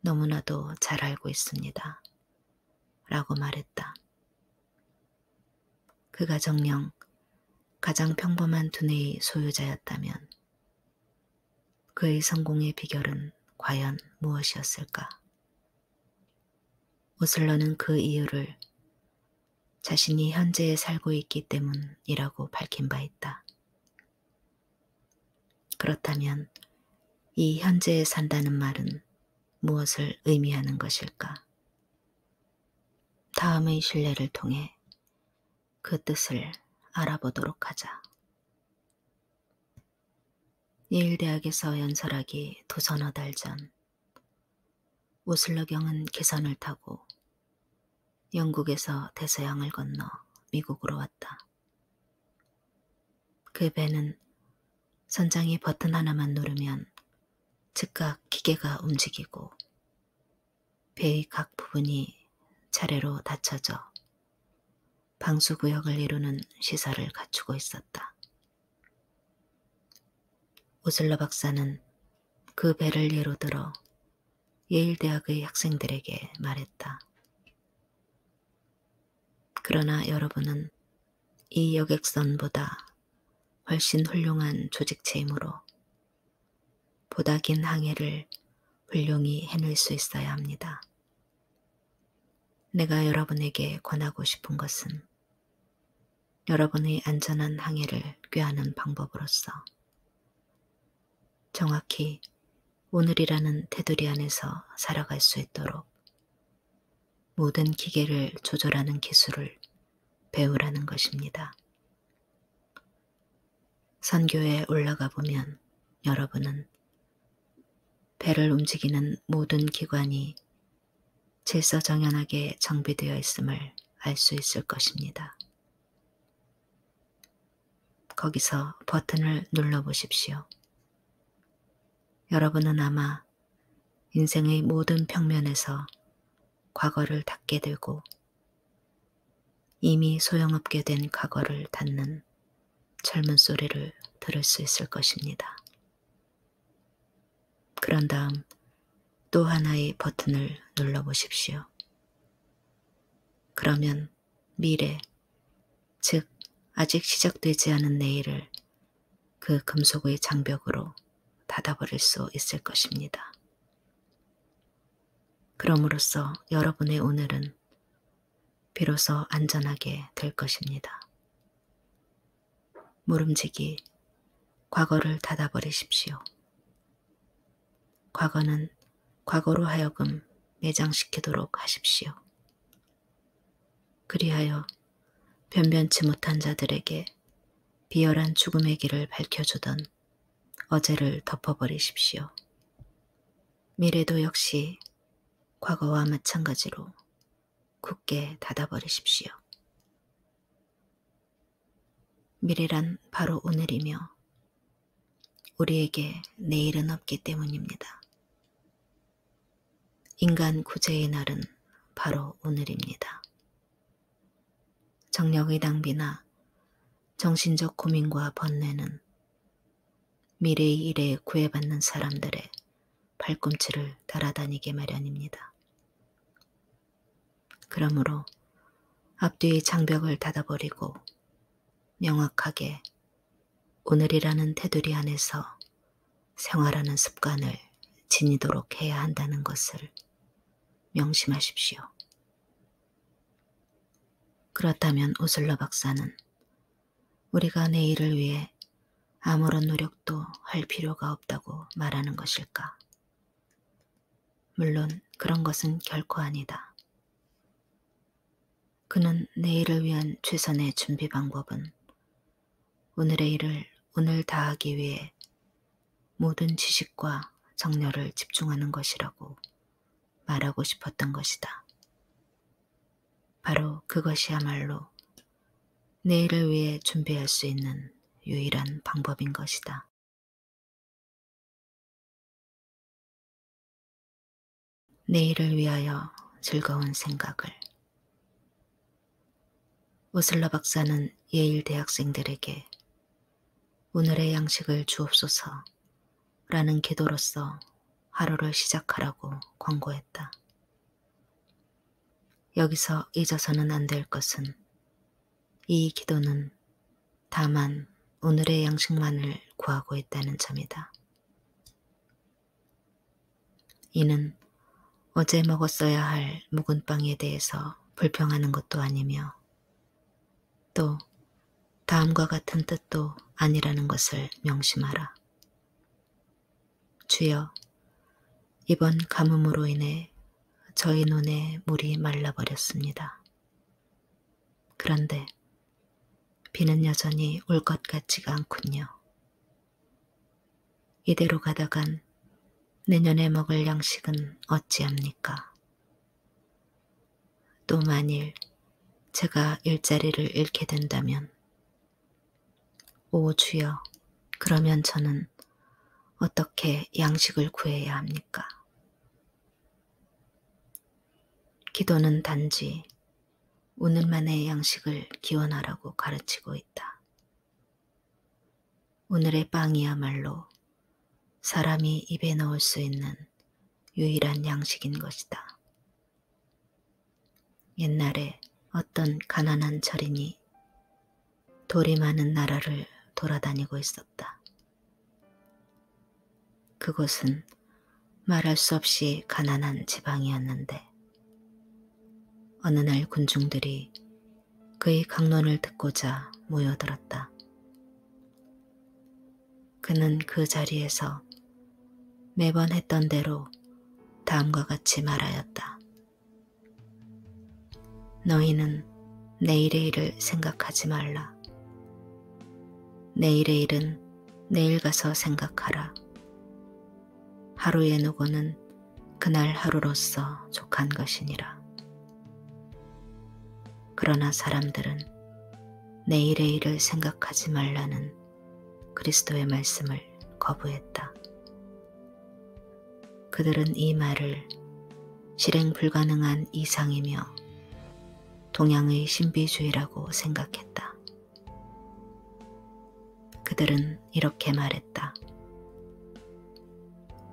너무나도 잘 알고 있습니다. 라고 말했다. 그가 정녕 가장 평범한 두뇌의 소유자였다면 그의 성공의 비결은 과연 무엇이었을까? 오슬러는 그 이유를 자신이 현재에 살고 있기 때문이라고 밝힌 바 있다. 그렇다면 이 현재에 산다는 말은 무엇을 의미하는 것일까? 다음의 신뢰를 통해 그 뜻을 알아보도록 하자. 예일 대학에서 연설하기 두서너 달 전, 오슬러 경은 기선을 타고 영국에서 대서양을 건너 미국으로 왔다. 그 배는 선장이 버튼 하나만 누르면 즉각 기계가 움직이고 배의 각 부분이 차례로 닫혀져 방수구역을 이루는 시설을 갖추고 있었다. 오슬러 박사는 그 배를 예로 들어 예일대학의 학생들에게 말했다. 그러나 여러분은 이 여객선보다 훨씬 훌륭한 조직체이므로 보다 긴 항해를 훌륭히 해낼 수 있어야 합니다. 내가 여러분에게 권하고 싶은 것은 여러분의 안전한 항해를 꾀하는 방법으로서 정확히 오늘이라는 테두리 안에서 살아갈 수 있도록 모든 기계를 조절하는 기술을 배우라는 것입니다. 선교에 올라가 보면 여러분은 배를 움직이는 모든 기관이 질서정연하게 정비되어 있음을 알 수 있을 것입니다. 거기서 버튼을 눌러보십시오. 여러분은 아마 인생의 모든 평면에서 과거를 닫게 되고 이미 소용없게 된 과거를 닫는 젊은 소리를 들을 수 있을 것입니다. 그런 다음 또 하나의 버튼을 눌러보십시오. 그러면 미래, 즉 아직 시작되지 않은 내일을 그 금속의 장벽으로 닫아버릴 수 있을 것입니다. 그럼으로써 여러분의 오늘은 비로소 안전하게 될 것입니다. 모름지기 과거를 닫아버리십시오. 과거는 과거로 하여금 매장시키도록 하십시오. 그리하여 변변치 못한 자들에게 비열한 죽음의 길을 밝혀주던 어제를 덮어버리십시오. 미래도 역시 과거와 마찬가지로 굳게 닫아버리십시오. 미래란 바로 오늘이며 우리에게 내일은 없기 때문입니다. 인간 구제의 날은 바로 오늘입니다. 정력의 낭비나 정신적 고민과 번뇌는 미래의 일에 구애받는 사람들의 발꿈치를 따라다니게 마련입니다. 그러므로 앞뒤의 장벽을 닫아버리고 명확하게 오늘이라는 테두리 안에서 생활하는 습관을 지니도록 해야 한다는 것을 명심하십시오. 그렇다면 오슬러 박사는 우리가 내일을 위해 아무런 노력도 할 필요가 없다고 말하는 것일까? 물론 그런 것은 결코 아니다. 그는 내일을 위한 최선의 준비 방법은 오늘의 일을 오늘 다하기 위해 모든 지식과 정열을 집중하는 것이라고 말하고 싶었던 것이다. 바로 그것이야말로 내일을 위해 준비할 수 있는 유일한 방법인 것이다. 내일을 위하여 즐거운 생각을. 오슬러 박사는 예일 대학생들에게 오늘의 양식을 주옵소서 라는 기도로서 하루를 시작하라고 권고했다. 여기서 잊어서는 안 될 것은 이 기도는 다만 오늘의 양식만을 구하고 있다는 점이다. 이는 어제 먹었어야 할 묵은 빵에 대해서 불평하는 것도 아니며 또 다음과 같은 뜻도 아니라는 것을 명심하라. 주여, 이번 가뭄으로 인해 저희 논에 물이 말라버렸습니다. 그런데 비는 여전히 올 것 같지가 않군요. 이대로 가다간 내년에 먹을 양식은 어찌합니까? 또 만일 제가 일자리를 잃게 된다면, 오 주여, 그러면 저는 어떻게 양식을 구해야 합니까? 기도는 단지 오늘만의 양식을 기원하라고 가르치고 있다. 오늘의 빵이야말로 사람이 입에 넣을 수 있는 유일한 양식인 것이다. 옛날에 어떤 가난한 절인이 돌이 많은 나라를 돌아다니고 있었다. 그곳은 말할 수 없이 가난한 지방이었는데 어느 날 군중들이 그의 강론을 듣고자 모여들었다. 그는 그 자리에서 매번 했던 대로 다음과 같이 말하였다. 너희는 내일의 일을 생각하지 말라. 내일의 일은 내일 가서 생각하라. 하루의 노고는 그날 하루로서 족한 것이니라. 그러나 사람들은 내일의 일을 생각하지 말라는 그리스도의 말씀을 거부했다. 그들은 이 말을 실행 불가능한 이상이며 동양의 신비주의라고 생각했다. 그들은 이렇게 말했다.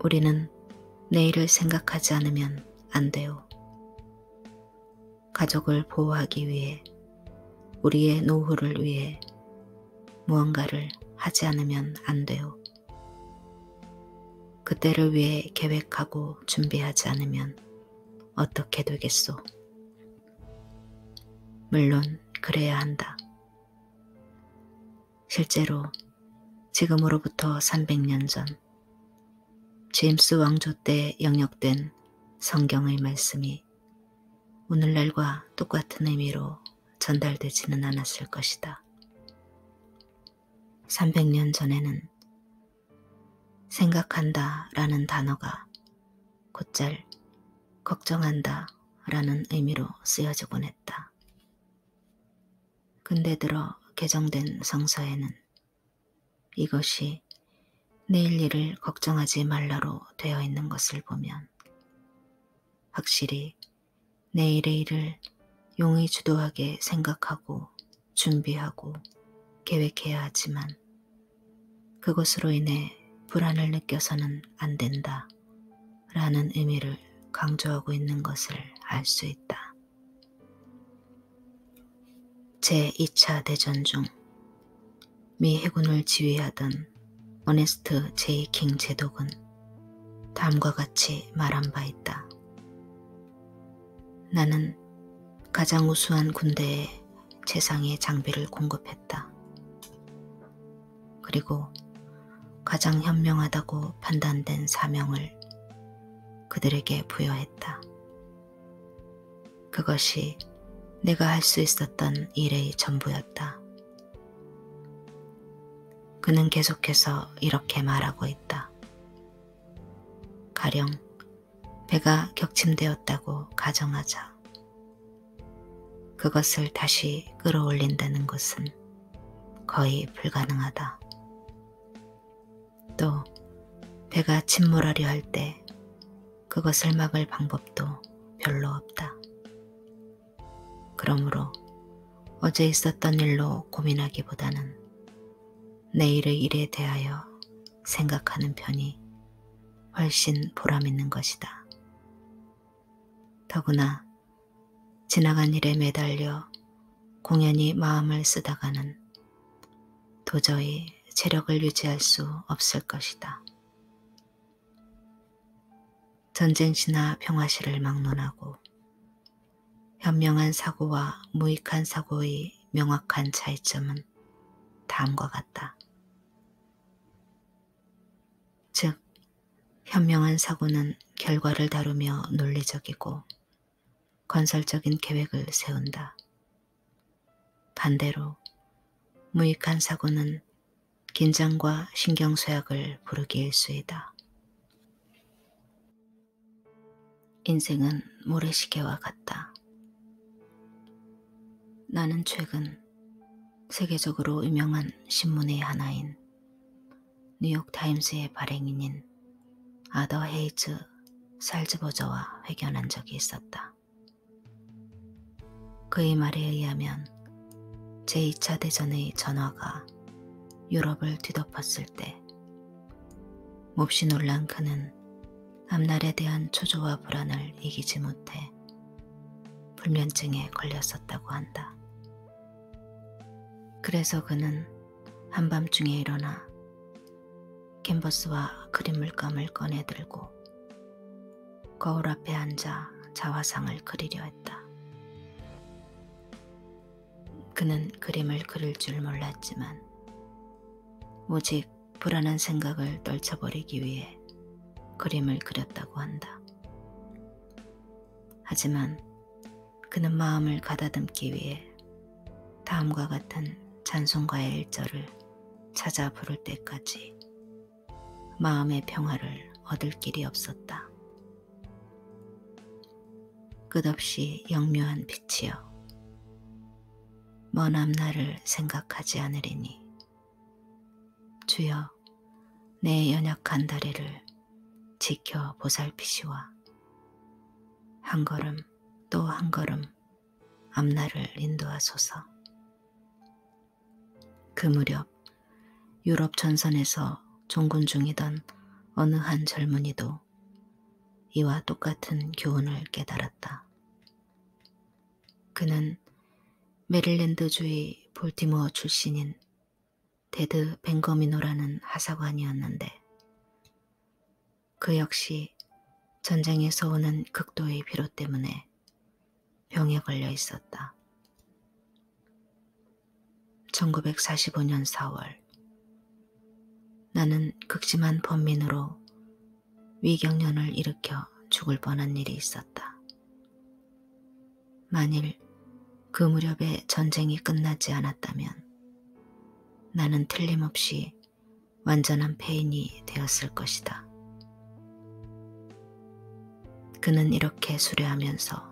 우리는 내일을 생각하지 않으면 안 돼요. 가족을 보호하기 위해, 우리의 노후를 위해 무언가를 하지 않으면 안 돼요. 그때를 위해 계획하고 준비하지 않으면 어떻게 되겠소? 물론 그래야 한다. 실제로 지금으로부터 300년 전 제임스 왕조 때 영역된 성경의 말씀이 오늘날과 똑같은 의미로 전달되지는 않았을 것이다. 300년 전에는 생각한다 라는 단어가 곧잘 걱정한다 라는 의미로 쓰여지곤 했다. 근대 들어 개정된 성서에는 이것이 내일 일을 걱정하지 말라로 되어 있는 것을 보면 확실히 내일의 일을 용의 주도하게 생각하고 준비하고 계획해야 하지만 그것으로 인해 불안을 느껴서는 안 된다 라는 의미를 강조하고 있는 것을 알 수 있다. 제2차 대전 중 미 해군을 지휘하던 어네스트 제이 킹 제독은 다음과 같이 말한 바 있다. 나는 가장 우수한 군대에 최상의 장비를 공급했다. 그리고 가장 현명하다고 판단된 사명을 그들에게 부여했다. 그것이 내가 할 수 있었던 일의 전부였다. 그는 계속해서 이렇게 말하고 있다. 가령 배가 격침되었다고 가정하자. 그것을 다시 끌어올린다는 것은 거의 불가능하다. 또 배가 침몰하려 할 때 그것을 막을 방법도 별로 없다. 그러므로 어제 있었던 일로 고민하기보다는 내일의 일에 대하여 생각하는 편이 훨씬 보람있는 것이다. 더구나 지나간 일에 매달려 공연히 마음을 쓰다가는 도저히 체력을 유지할 수 없을 것이다. 전쟁시나 평화시를 막론하고 현명한 사고와 무익한 사고의 명확한 차이점은 다음과 같다. 즉, 현명한 사고는 결과를 다루며 논리적이고 건설적인 계획을 세운다. 반대로 무익한 사고는 긴장과 신경쇠약을 부르기 일쑤이다. 인생은 모래시계와 같다. 나는 최근 세계적으로 유명한 신문의 하나인 뉴욕타임스의 발행인인 아더 헤이즈 살즈버저와 회견한 적이 있었다. 그의 말에 의하면 제2차 대전의 전화가 유럽을 뒤덮었을 때 몹시 놀란 그는 앞날에 대한 초조와 불안을 이기지 못해 불면증에 걸렸었다고 한다. 그래서 그는 한밤중에 일어나 캔버스와 그림 물감을 꺼내 들고 거울 앞에 앉아 자화상을 그리려 했다. 그는 그림을 그릴 줄 몰랐지만 오직 불안한 생각을 떨쳐버리기 위해 그림을 그렸다고 한다. 하지만 그는 마음을 가다듬기 위해 다음과 같은 찬송가의 일절을 찾아 부를 때까지 마음의 평화를 얻을 길이 없었다. 끝없이 영묘한 빛이여, 먼 앞날을 생각하지 않으리니 주여 내 연약한 다리를 지켜 보살피시와 한 걸음 또 한 걸음 앞날을 인도하소서. 그 무렵 유럽 전선에서 종군 중이던 어느 한 젊은이도 이와 똑같은 교훈을 깨달았다. 그는 메릴랜드주의 볼티모어 출신인 데드 벤거미노라는 하사관이었는데 그 역시 전쟁에서 오는 극도의 피로 때문에 병에 걸려 있었다. 1945년 4월 나는 극심한 번민으로 위경련을 일으켜 죽을 뻔한 일이 있었다. 만일 그 무렵에 전쟁이 끝나지 않았다면 나는 틀림없이 완전한 폐인이 되었을 것이다. 그는 이렇게 수려하면서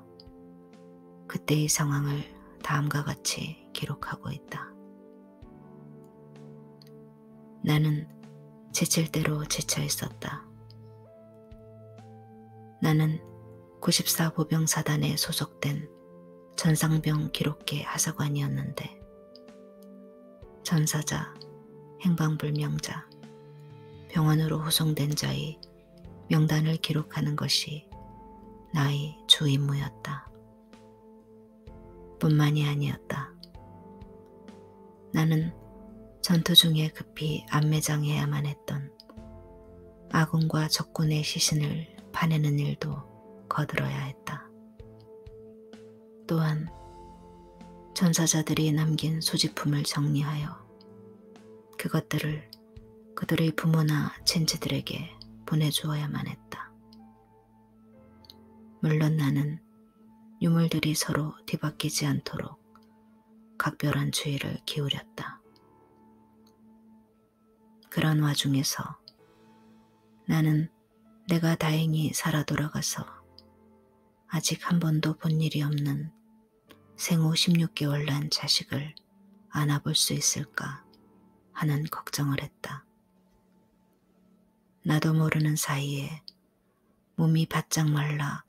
그때의 상황을 다음과 같이 기록하고 있다. 나는 지칠 대로 지쳐 있었다. 나는 94 보병사단에 소속된 전상병 기록계 하사관이었는데 전사자, 행방불명자, 병원으로 후송된 자의 명단을 기록하는 것이 나의 주 임무였다. 뿐만이 아니었다. 나는 전투 중에 급히 안매장해야만 했던 아군과 적군의 시신을 파내는 일도 거들어야 했다. 또한 전사자들이 남긴 소지품을 정리하여 그것들을 그들의 부모나 친지들에게 보내주어야만 했다. 물론 나는 유물들이 서로 뒤바뀌지 않도록 각별한 주의를 기울였다. 그런 와중에서 나는 내가 다행히 살아 돌아가서 아직 한 번도 본 일이 없는 생후 16개월 난 자식을 안아볼 수 있을까 하는 걱정을 했다. 나도 모르는 사이에 몸이 바짝 말라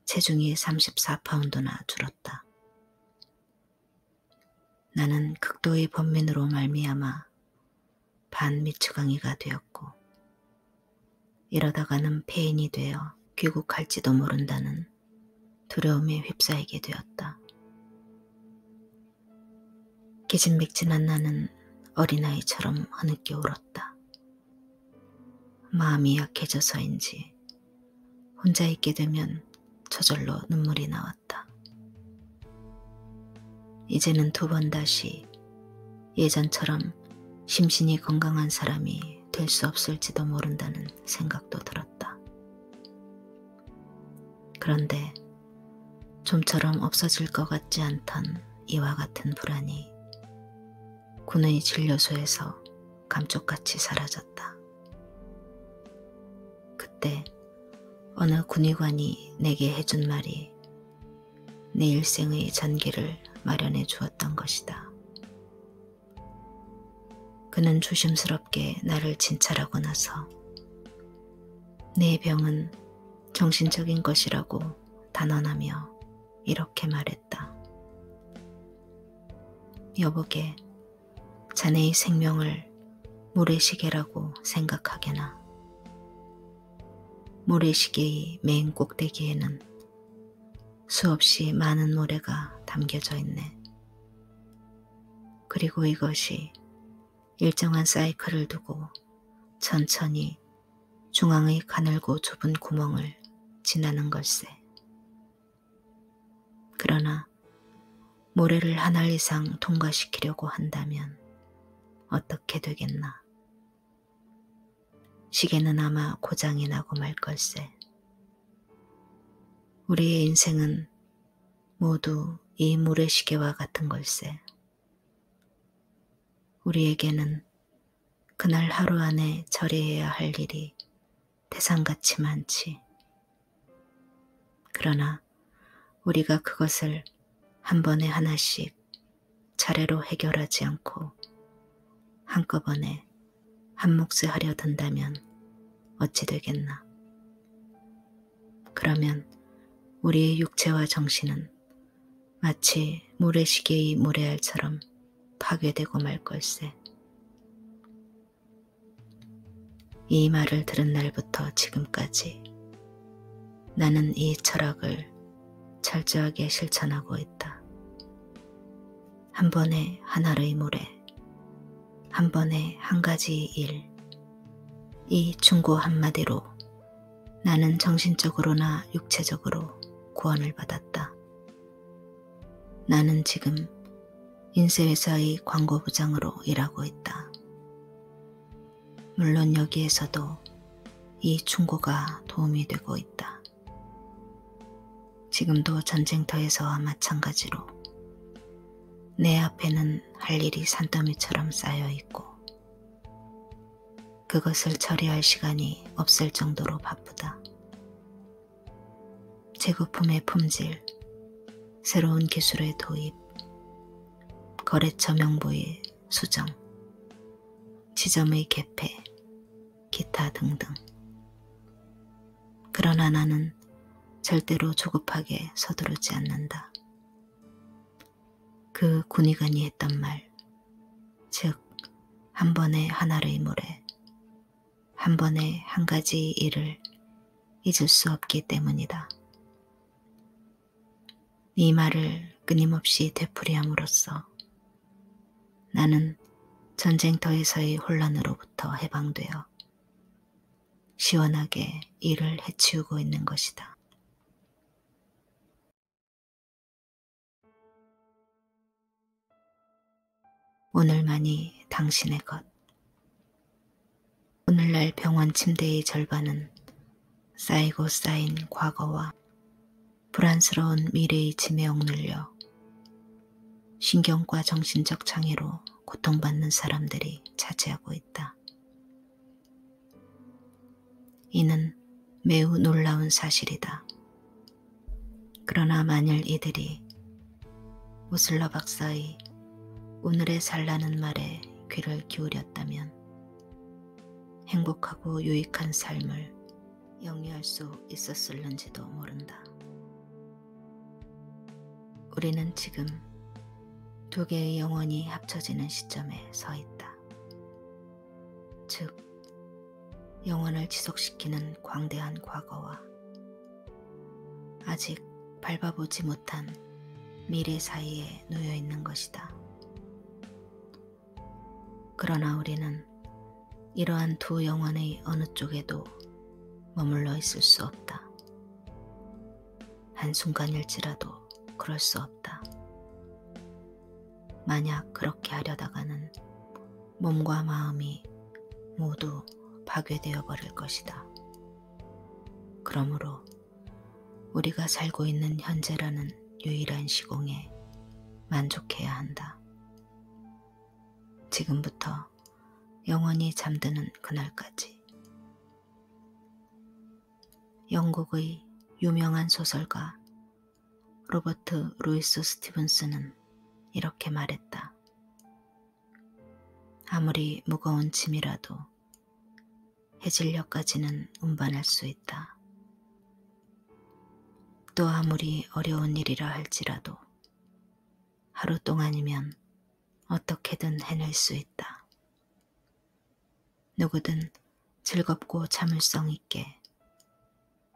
체중이 34파운드나 줄었다. 나는 극도의 번민으로 말미암아 반미추강이가 되었고 이러다가는 폐인이 되어 귀국할지도 모른다는 두려움에 휩싸이게 되었다. 기진맥진한 나는 어린아이처럼 흐느껴 울었다. 마음이 약해져서인지 혼자 있게 되면 저절로 눈물이 나왔다. 이제는 두 번 다시 예전처럼 심신이 건강한 사람이 될 수 없을지도 모른다는 생각도 들었다. 그런데 좀처럼 없어질 것 같지 않던 이와 같은 불안이 군의 진료소에서 감쪽같이 사라졌다. 그때 어느 군의관이 내게 해준 말이 내 일생의 전기를 마련해 주었던 것이다. 그는 조심스럽게 나를 진찰하고 나서 내 병은 정신적인 것이라고 단언하며 이렇게 말했다. 여보게, 자네의 생명을 모래시계라고 생각하게나. 모래시계의 맨 꼭대기에는 수없이 많은 모래가 담겨져 있네. 그리고 이것이 일정한 사이클을 두고 천천히 중앙의 가늘고 좁은 구멍을 지나는 걸세. 그러나 모래를 한 알 이상 통과시키려고 한다면 어떻게 되겠나. 시계는 아마 고장이 나고 말 걸세. 우리의 인생은 모두 이 모래시계와 같은 걸세. 우리에게는 그날 하루 안에 처리해야 할 일이 태산같이 많지. 그러나 우리가 그것을 한 번에 하나씩 차례로 해결하지 않고 한꺼번에 한 몫을 하려 든다면 어찌 되겠나. 그러면 우리의 육체와 정신은 마치 모래시계의 모래알처럼 파괴되고 말 걸세. 이 말을 들은 날부터 지금까지 나는 이 철학을 철저하게 실천하고 있다. 한 번에 하나의 모래, 한 번에 한 가지 일, 이 충고 한마디로 나는 정신적으로나 육체적으로 구원을 받았다. 나는 지금 인쇄회사의 광고부장으로 일하고 있다. 물론 여기에서도 이 충고가 도움이 되고 있다. 지금도 전쟁터에서와 마찬가지로 내 앞에는 할 일이 산더미처럼 쌓여 있고 그것을 처리할 시간이 없을 정도로 바쁘다. 재고품의 품질, 새로운 기술의 도입, 거래처 명부의 수정, 지점의 개폐, 기타 등등. 그러나 나는 절대로 조급하게 서두르지 않는다. 그 군의관이 했던 말, 즉 한 번에 한 알의 모래, 한 번에 한 가지 일을 잊을 수 없기 때문이다. 이 말을 끊임없이 되풀이함으로써 나는 전쟁터에서의 혼란으로부터 해방되어 시원하게 일을 해치우고 있는 것이다. 오늘만이 당신의 것. 오늘날 병원 침대의 절반은 쌓이고 쌓인 과거와 불안스러운 미래의 짐에 억눌려 신경과 정신적 장애로 고통받는 사람들이 차지하고 있다. 이는 매우 놀라운 사실이다. 그러나 만일 이들이 오슬러 박사의 오늘의 살라는 말에 귀를 기울였다면 행복하고 유익한 삶을 영위할 수 있었을는지도 모른다. 우리는 지금 두 개의 영혼이 합쳐지는 시점에 서 있다. 즉, 영혼을 지속시키는 광대한 과거와 아직 밟아보지 못한 미래 사이에 놓여 있는 것이다. 그러나 우리는 이러한 두 영혼의 어느 쪽에도 머물러 있을 수 없다. 한순간일지라도 그럴 수 없다. 만약 그렇게 하려다가는 몸과 마음이 모두 파괴되어 버릴 것이다. 그러므로 우리가 살고 있는 현재라는 유일한 시공에 만족해야 한다. 지금부터 영원히 잠드는 그날까지. 영국의 유명한 소설가 로버트 루이스 스티븐스는 이렇게 말했다. 아무리 무거운 짐이라도 해질녘까지는 운반할 수 있다. 또 아무리 어려운 일이라 할지라도 하루 동안이면 어떻게든 해낼 수 있다. 누구든 즐겁고 참을성 있게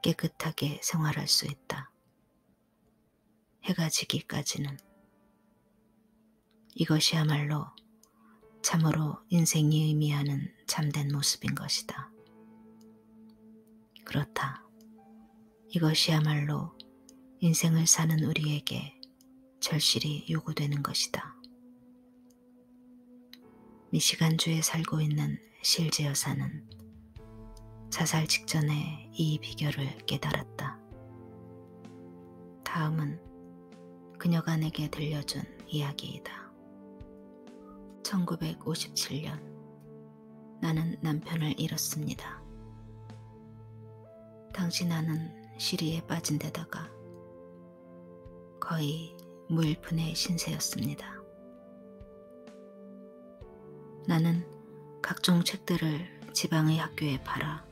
깨끗하게 생활할 수 있다. 해가 지기까지는. 이것이야말로 참으로 인생이 의미하는 참된 모습인 것이다. 그렇다. 이것이야말로 인생을 사는 우리에게 절실히 요구되는 것이다. 미시간주에 살고 있는 실제 여사는 자살 직전에 이 비결을 깨달았다. 다음은 그녀가 내게 들려준 이야기이다. 1957년 나는 남편을 잃었습니다. 당시 나는 시리에 빠진 데다가 거의 무일푼의 신세였습니다. 나는 각종 책들을 지방의 학교에 팔아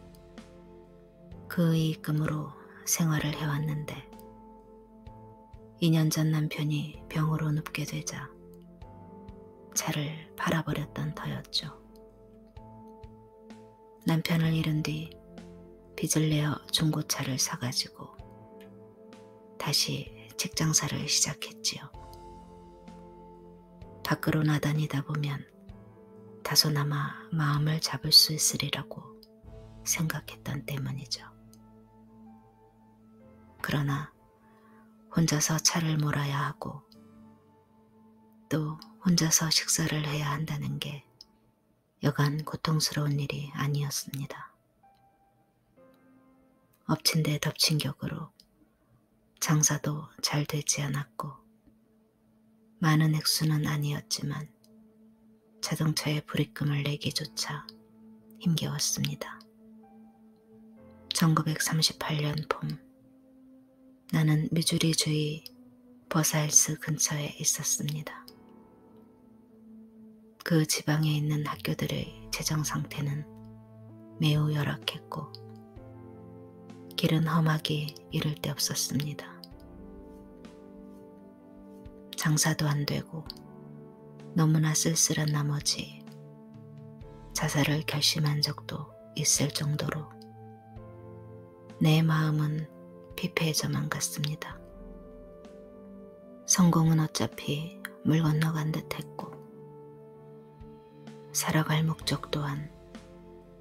그 이익금으로 생활을 해왔는데 2년 전 남편이 병으로 눕게 되자 차를 팔아버렸던 터였죠. 남편을 잃은 뒤 빚을 내어 중고차를 사가지고 다시 직장사를 시작했지요. 밖으로 나다니다 보면 다소나마 마음을 잡을 수 있으리라고 생각했던 때문이죠. 그러나 혼자서 차를 몰아야 하고 또 혼자서 식사를 해야 한다는 게 여간 고통스러운 일이 아니었습니다. 엎친 데 덮친 격으로 장사도 잘 되지 않았고 많은 액수는 아니었지만 자동차의 불입금을 내기조차 힘겨웠습니다. 1938년 봄 나는 미주리 주의 버사일스 근처에 있었습니다. 그 지방에 있는 학교들의 재정 상태는 매우 열악했고 길은 험하기 이를 데 없었습니다. 장사도 안 되고 너무나 쓸쓸한 나머지 자살을 결심한 적도 있을 정도로 내 마음은 피폐해져만 갔습니다. 성공은 어차피 물 건너간 듯 했고 살아갈 목적 또한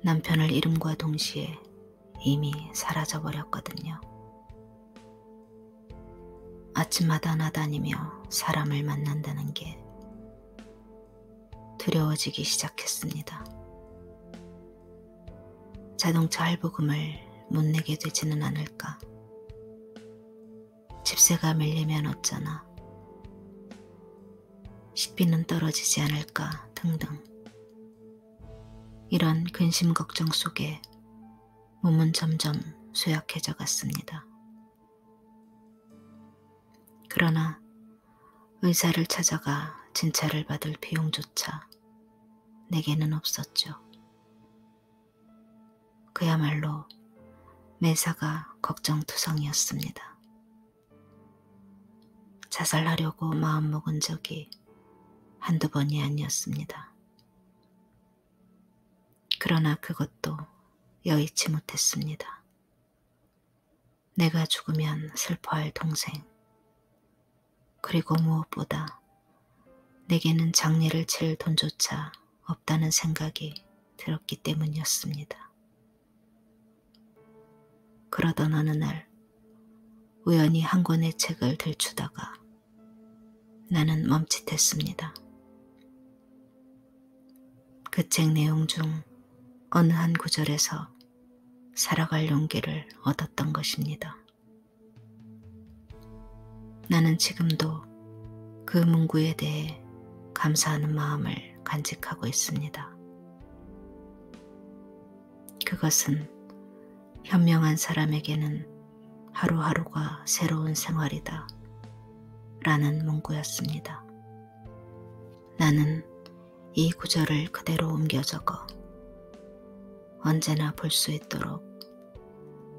남편을 잃음과 동시에 이미 사라져버렸거든요. 아침마다 나다니며 사람을 만난다는 게 두려워지기 시작했습니다. 자동차 할부금을 못 내게 되지는 않을까? 집세가 밀리면 어쩌나? 식비는 떨어지지 않을까? 등등. 이런 근심 걱정 속에 몸은 점점 쇠약해져 갔습니다. 그러나 의사를 찾아가 진찰을 받을 비용조차 내게는 없었죠. 그야말로 매사가 걱정투성이었습니다. 자살하려고 마음먹은 적이 한두 번이 아니었습니다. 그러나 그것도 여의치 못했습니다. 내가 죽으면 슬퍼할 동생, 그리고 무엇보다 내게는 장례를 칠 돈조차 없다는 생각이 들었기 때문이었습니다. 그러던 어느 날 우연히 한 권의 책을 들추다가 나는 멈칫했습니다. 그 책 내용 중 어느 한 구절에서 살아갈 용기를 얻었던 것입니다. 나는 지금도 그 문구에 대해 감사하는 마음을 간직하고 있습니다. 그것은 현명한 사람에게는 하루하루가 새로운 생활이다 라는 문구였습니다. 나는 이 구절을 그대로 옮겨 적어 언제나 볼 수 있도록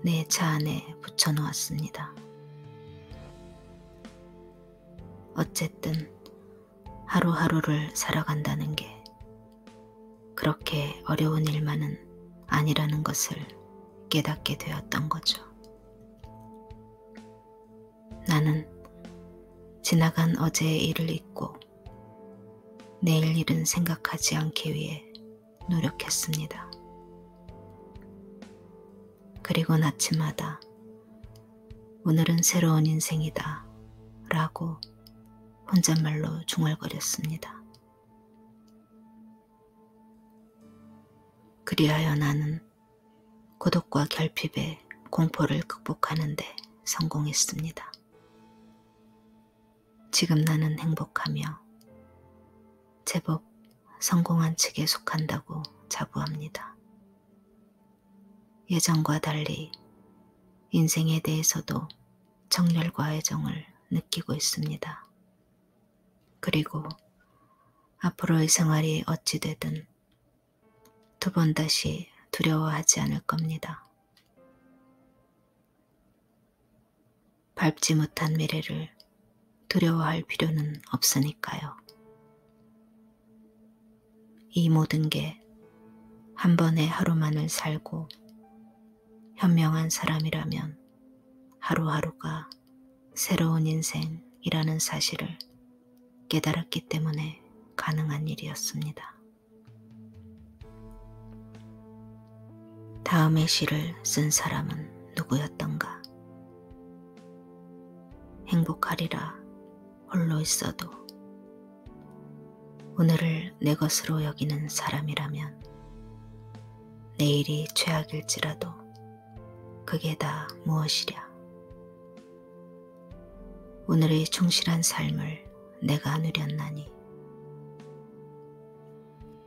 내 차 안에 붙여놓았습니다. 어쨌든 하루하루를 살아간다는 게 그렇게 어려운 일만은 아니라는 것을 깨닫게 되었던 거죠. 나는 지나간 어제의 일을 잊고 내일 일은 생각하지 않기 위해 노력했습니다. 그리고 아침마다 오늘은 새로운 인생이다 라고 혼잣말로 중얼거렸습니다. 그리하여 나는 고독과 결핍의 공포를 극복하는 데 성공했습니다. 지금 나는 행복하며 제법 성공한 측에 속한다고 자부합니다. 예전과 달리 인생에 대해서도 정열과 애정을 느끼고 있습니다. 그리고 앞으로의 생활이 어찌 되든 두 번 다시 두려워하지 않을 겁니다. 밟지 못한 미래를 두려워할 필요는 없으니까요. 이 모든 게 한 번의 하루만을 살고 현명한 사람이라면 하루하루가 새로운 인생이라는 사실을 깨달았기 때문에 가능한 일이었습니다. 다음의 시를 쓴 사람은 누구였던가? 행복하리라 홀로 있어도 오늘을 내 것으로 여기는 사람이라면 내일이 최악일지라도 그게 다 무엇이랴. 오늘의 충실한 삶을 내가 누렸나니.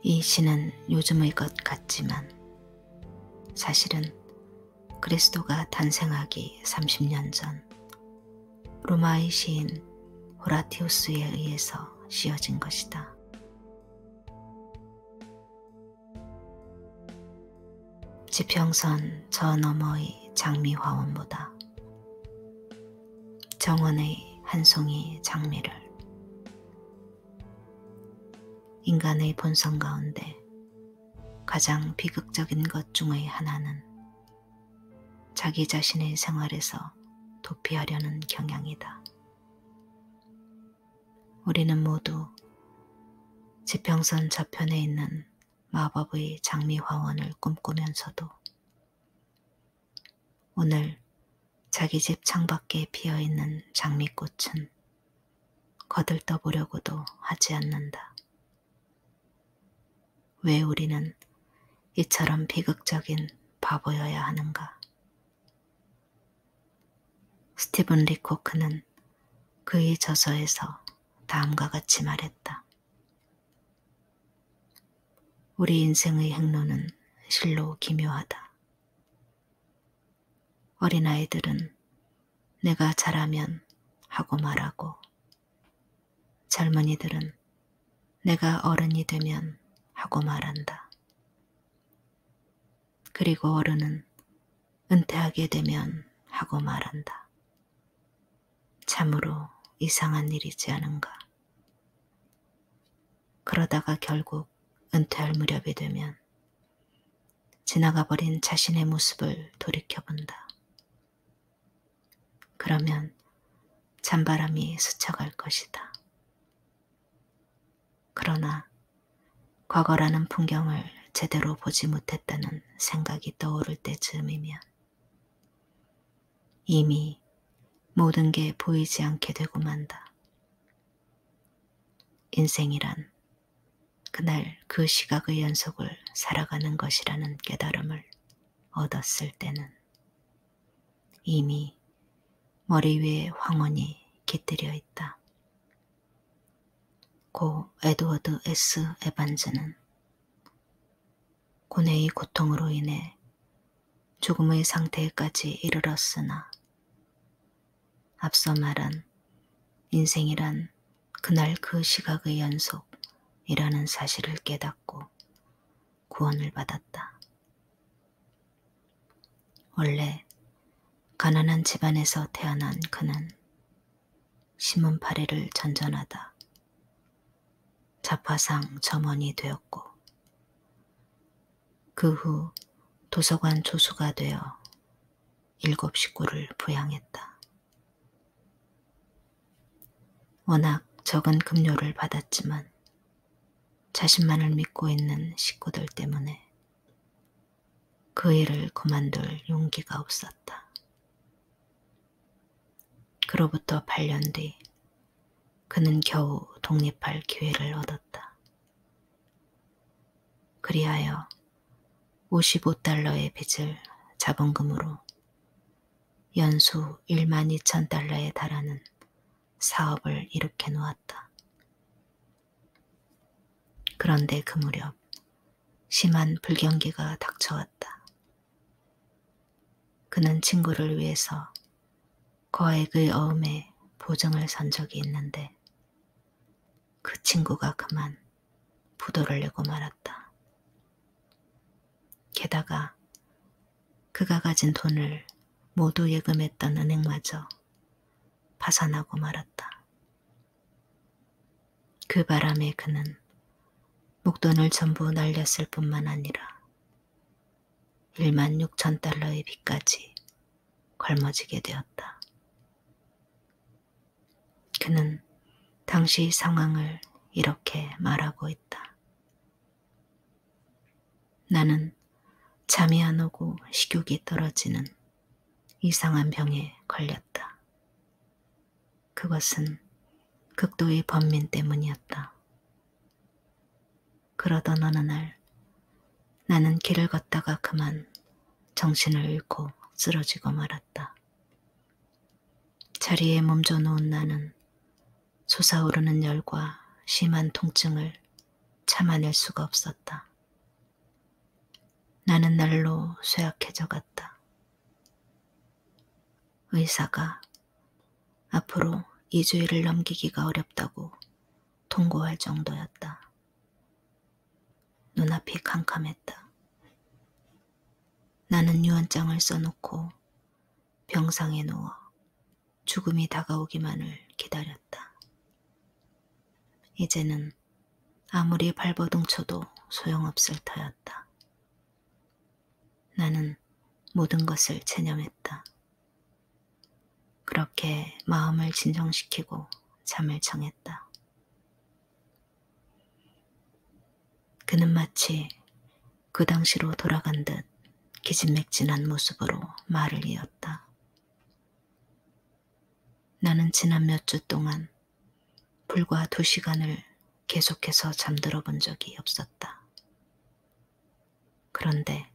이 시는 요즘의 것 같지만 사실은 그리스도가 탄생하기 30년 전 로마의 시인 호라티우스에 의해서 씌어진 것이다. 지평선 저 너머의 장미화원보다 정원의 한 송이 장미를 인간의 본성 가운데 가장 비극적인 것 중의 하나는 자기 자신의 생활에서 도피하려는 경향이다. 우리는 모두 지평선 저편에 있는 마법의 장미화원을 꿈꾸면서도 오늘 자기 집 창밖에 피어있는 장미꽃은 거들떠보려고도 하지 않는다. 왜 우리는 이처럼 비극적인 바보여야 하는가? 스티븐 리코크는 그의 저서에서 다음과 같이 말했다. 우리 인생의 행로는 실로 기묘하다. 어린아이들은 내가 자라면 하고 말하고, 젊은이들은 내가 어른이 되면 하고 말한다. 그리고 어른은 은퇴하게 되면 하고 말한다. 참으로 이상한 일이지 않은가. 그러다가 결국 은퇴할 무렵이 되면 지나가버린 자신의 모습을 돌이켜본다. 그러면 찬바람이 스쳐갈 것이다. 그러나 과거라는 풍경을 제대로 보지 못했다는 생각이 떠오를 때쯤이면 이미 모든 게 보이지 않게 되고 만다. 인생이란 그날 그 시각의 연속을 살아가는 것이라는 깨달음을 얻었을 때는 이미 머리 위에 황혼이 깃들여 있다. 고 에드워드 S. 에반즈는 고뇌의 고통으로 인해 죽음의 상태에까지 이르렀으나 앞서 말한 인생이란 그날 그 시각의 연속이라는 사실을 깨닫고 구원을 받았다. 원래 가난한 집안에서 태어난 그는 신문파리를 전전하다 자파상 점원이 되었고 그 후 도서관 조수가 되어 7 식구를 부양했다. 워낙 적은 급료를 받았지만 자신만을 믿고 있는 식구들 때문에 그 일을 그만둘 용기가 없었다. 그로부터 8년 뒤 그는 겨우 독립할 기회를 얻었다. 그리하여 55달러의 빚을 자본금으로 연수 12,000달러에 달하는 사업을 일으켜 놓았다. 그런데 그 무렵 심한 불경기가 닥쳐왔다. 그는 친구를 위해서 거액의 어음에 보증을 선 적이 있는데 그 친구가 그만 부도를 내고 말았다. 게다가 그가 가진 돈을 모두 예금했던 은행마저 파산하고 말았다. 그 바람에 그는 목돈을 전부 날렸을 뿐만 아니라 16,000달러의 빚까지 걸머지게 되었다. 그는 당시 상황을 이렇게 말하고 있다. 나는 잠이 안 오고 식욕이 떨어지는 이상한 병에 걸렸다. 그것은 극도의 번민 때문이었다. 그러던 어느 날 나는 길을 걷다가 그만 정신을 잃고 쓰러지고 말았다. 자리에 몸져 놓은 나는 솟아오르는 열과 심한 통증을 참아낼 수가 없었다. 나는 날로 쇠약해져 갔다. 의사가 앞으로 2주일을 넘기기가 어렵다고 통고할 정도였다. 눈앞이 캄캄했다. 나는 유언장을 써놓고 병상에 누워 죽음이 다가오기만을 기다렸다. 이제는 아무리 발버둥 쳐도 소용없을 터였다. 나는 모든 것을 체념했다. 그렇게 마음을 진정시키고 잠을 청했다. 그는 마치 그 당시로 돌아간 듯 기진맥진한 모습으로 말을 이었다. 나는 지난 몇 주 동안 불과 2시간을 계속해서 잠들어 본 적이 없었다. 그런데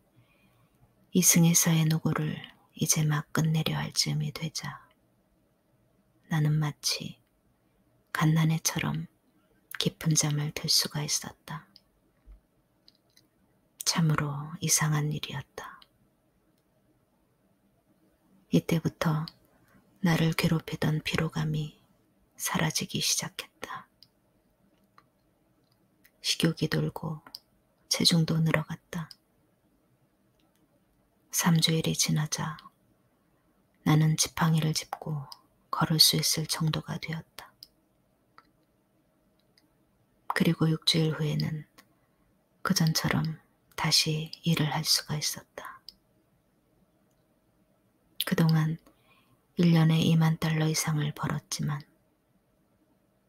이승에서의 노고를 이제 막 끝내려 할 즈음이 되자 나는 마치 갓난애처럼 깊은 잠을 들 수가 있었다. 참으로 이상한 일이었다. 이때부터 나를 괴롭히던 피로감이 사라지기 시작했다. 식욕이 돌고 체중도 늘어갔다. 3주일이 지나자 나는 지팡이를 짚고 걸을 수 있을 정도가 되었다. 그리고 6주일 후에는 그전처럼 다시 일을 할 수가 있었다. 그동안 1년에 2만 달러 이상을 벌었지만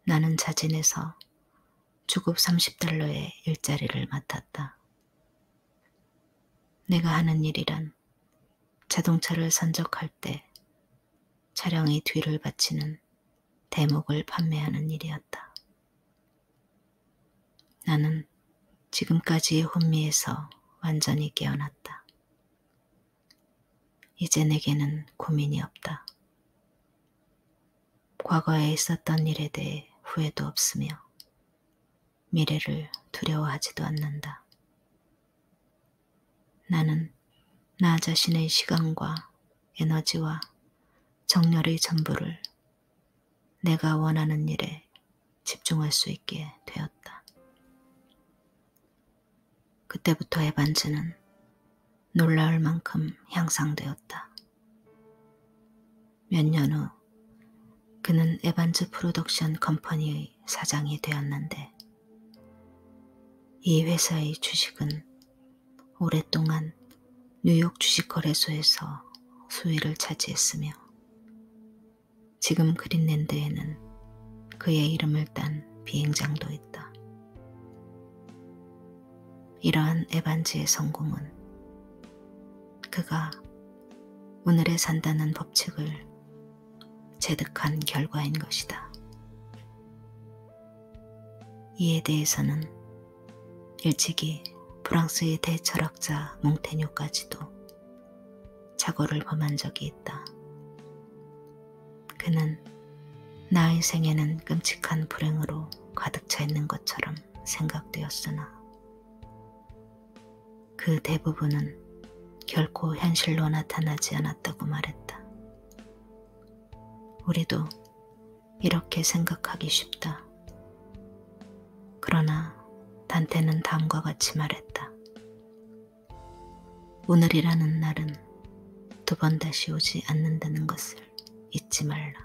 나는 자진해서 주급 30달러의 일자리를 맡았다. 내가 하는 일이란 자동차를 선적할 때 차량의 뒤를 받치는 대목을 판매하는 일이었다. 나는 지금까지의 혼미에서 완전히 깨어났다. 이제 내게는 고민이 없다. 과거에 있었던 일에 대해 후회도 없으며 미래를 두려워하지도 않는다. 나는 나 자신의 시간과 에너지와 정열의 전부를 내가 원하는 일에 집중할 수 있게 되었다. 그때부터 에반즈는 놀라울 만큼 향상되었다. 몇 년 후 그는 에반즈 프로덕션 컴퍼니의 사장이 되었는데 이 회사의 주식은 오랫동안 뉴욕 주식거래소에서 수위를 차지했으며 지금 그린랜드에는 그의 이름을 딴 비행장도 있다. 이러한 에반지의 성공은 그가 오늘에 산다는 법칙을 체득한 결과인 것이다. 이에 대해서는 일찍이 프랑스의 대철학자 몽테뉴까지도 착오를 범한 적이 있다. 그는 나의 생애는 끔찍한 불행으로 가득 차 있는 것처럼 생각되었으나 그 대부분은 결코 현실로 나타나지 않았다고 말했다. 우리도 이렇게 생각하기 쉽다. 그러나 단테는 다음과 같이 말했다. 오늘이라는 날은 두 번 다시 오지 않는다는 것을 잊지 말라.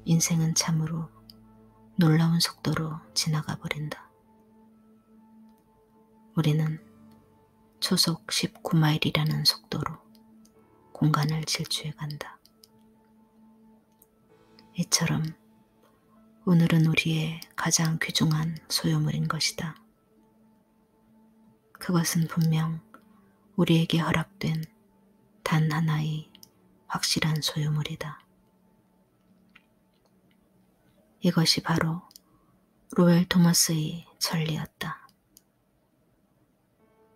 인생은 참으로 놀라운 속도로 지나가 버린다. 우리는 초속 19마일이라는 속도로 공간을 질주해 간다. 이처럼 오늘은 우리의 가장 귀중한 소유물인 것이다. 그것은 분명 우리에게 허락된 단 하나의 확실한 소유물이다. 이것이 바로 로엘 토머스의 천리였다.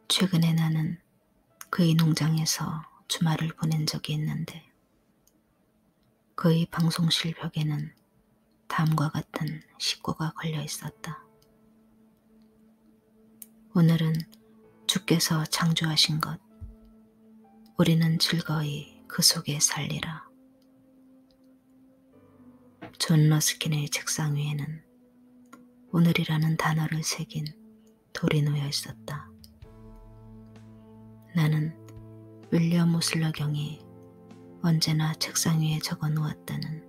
최근에 나는 그의 농장에서 주말을 보낸 적이 있는데 그의 방송실 벽에는 다음과 같은 식구가 걸려 있었다. 오늘은 주께서 창조하신 것, 우리는 즐거이 그 속에 살리라. 존 러스킨의 책상 위에는 오늘이라는 단어를 새긴 돌이 놓여 있었다. 나는 윌리엄 오슬러경이 언제나 책상 위에 적어 놓았다는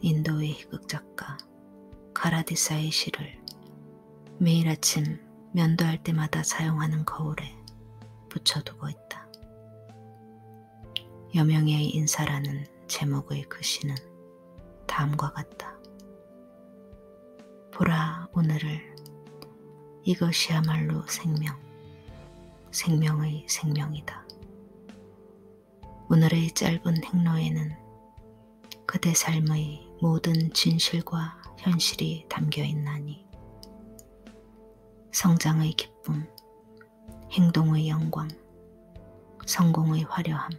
인도의 희극 작가 카라디사의 시를 매일 아침 면도할 때마다 사용하는 거울에 붙여두고 있다. 여명의 인사라는 제목의 그 시는 다음과 같다. 보라 오늘을, 이것이야말로 생명, 생명의 생명이다. 오늘의 짧은 행로에는 그대 삶의 모든 진실과 현실이 담겨 있나니 성장의 기쁨, 행동의 영광, 성공의 화려함,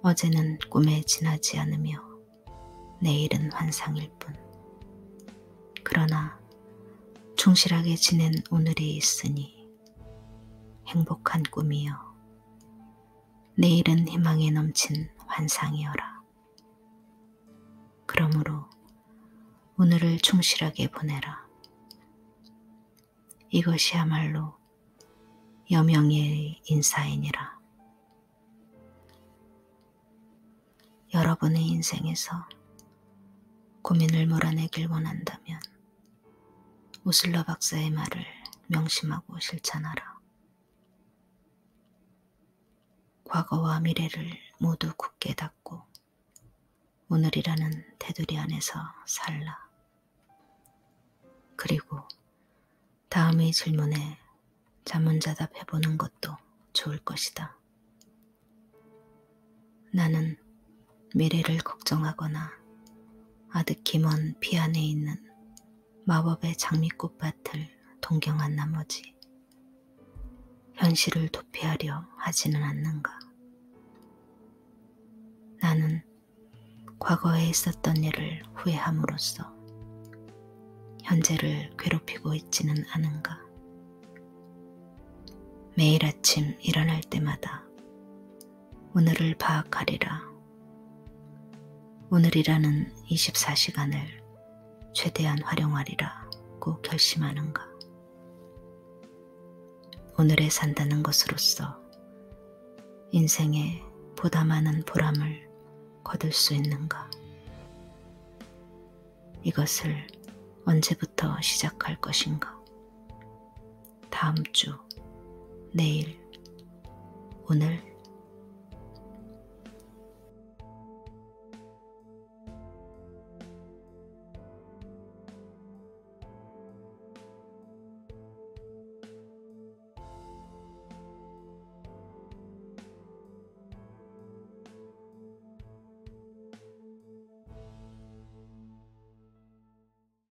어제는 꿈에 지나지 않으며 내일은 환상일 뿐. 그러나 충실하게 지낸 오늘이 있으니 행복한 꿈이여, 내일은 희망에 넘친 환상이여라. 그러므로 오늘을 충실하게 보내라. 이것이야말로 여명의 인사이니라. 여러분의 인생에서 고민을 몰아내길 원한다면 오슬러 박사의 말을 명심하고 실천하라. 과거와 미래를 모두 굳게 닫고 오늘이라는 테두리 안에서 살라. 그리고 다음의 질문에 자문자답해보는 것도 좋을 것이다. 나는 미래를 걱정하거나 아득히 먼 비 안에 있는 마법의 장미꽃밭을 동경한 나머지 현실을 도피하려 하지는 않는가. 나는 과거에 있었던 일을 후회함으로써 현재를 괴롭히고 있지는 않은가. 매일 아침 일어날 때마다 오늘을 파악하리라. 오늘이라는 24시간을 최대한 활용하리라고 결심하는가. 오늘에 산다는 것으로서 인생에 보다 많은 보람을 거둘 수 있는가. 이것을 언제부터 시작할 것인가. 다음 주, 내일, 오늘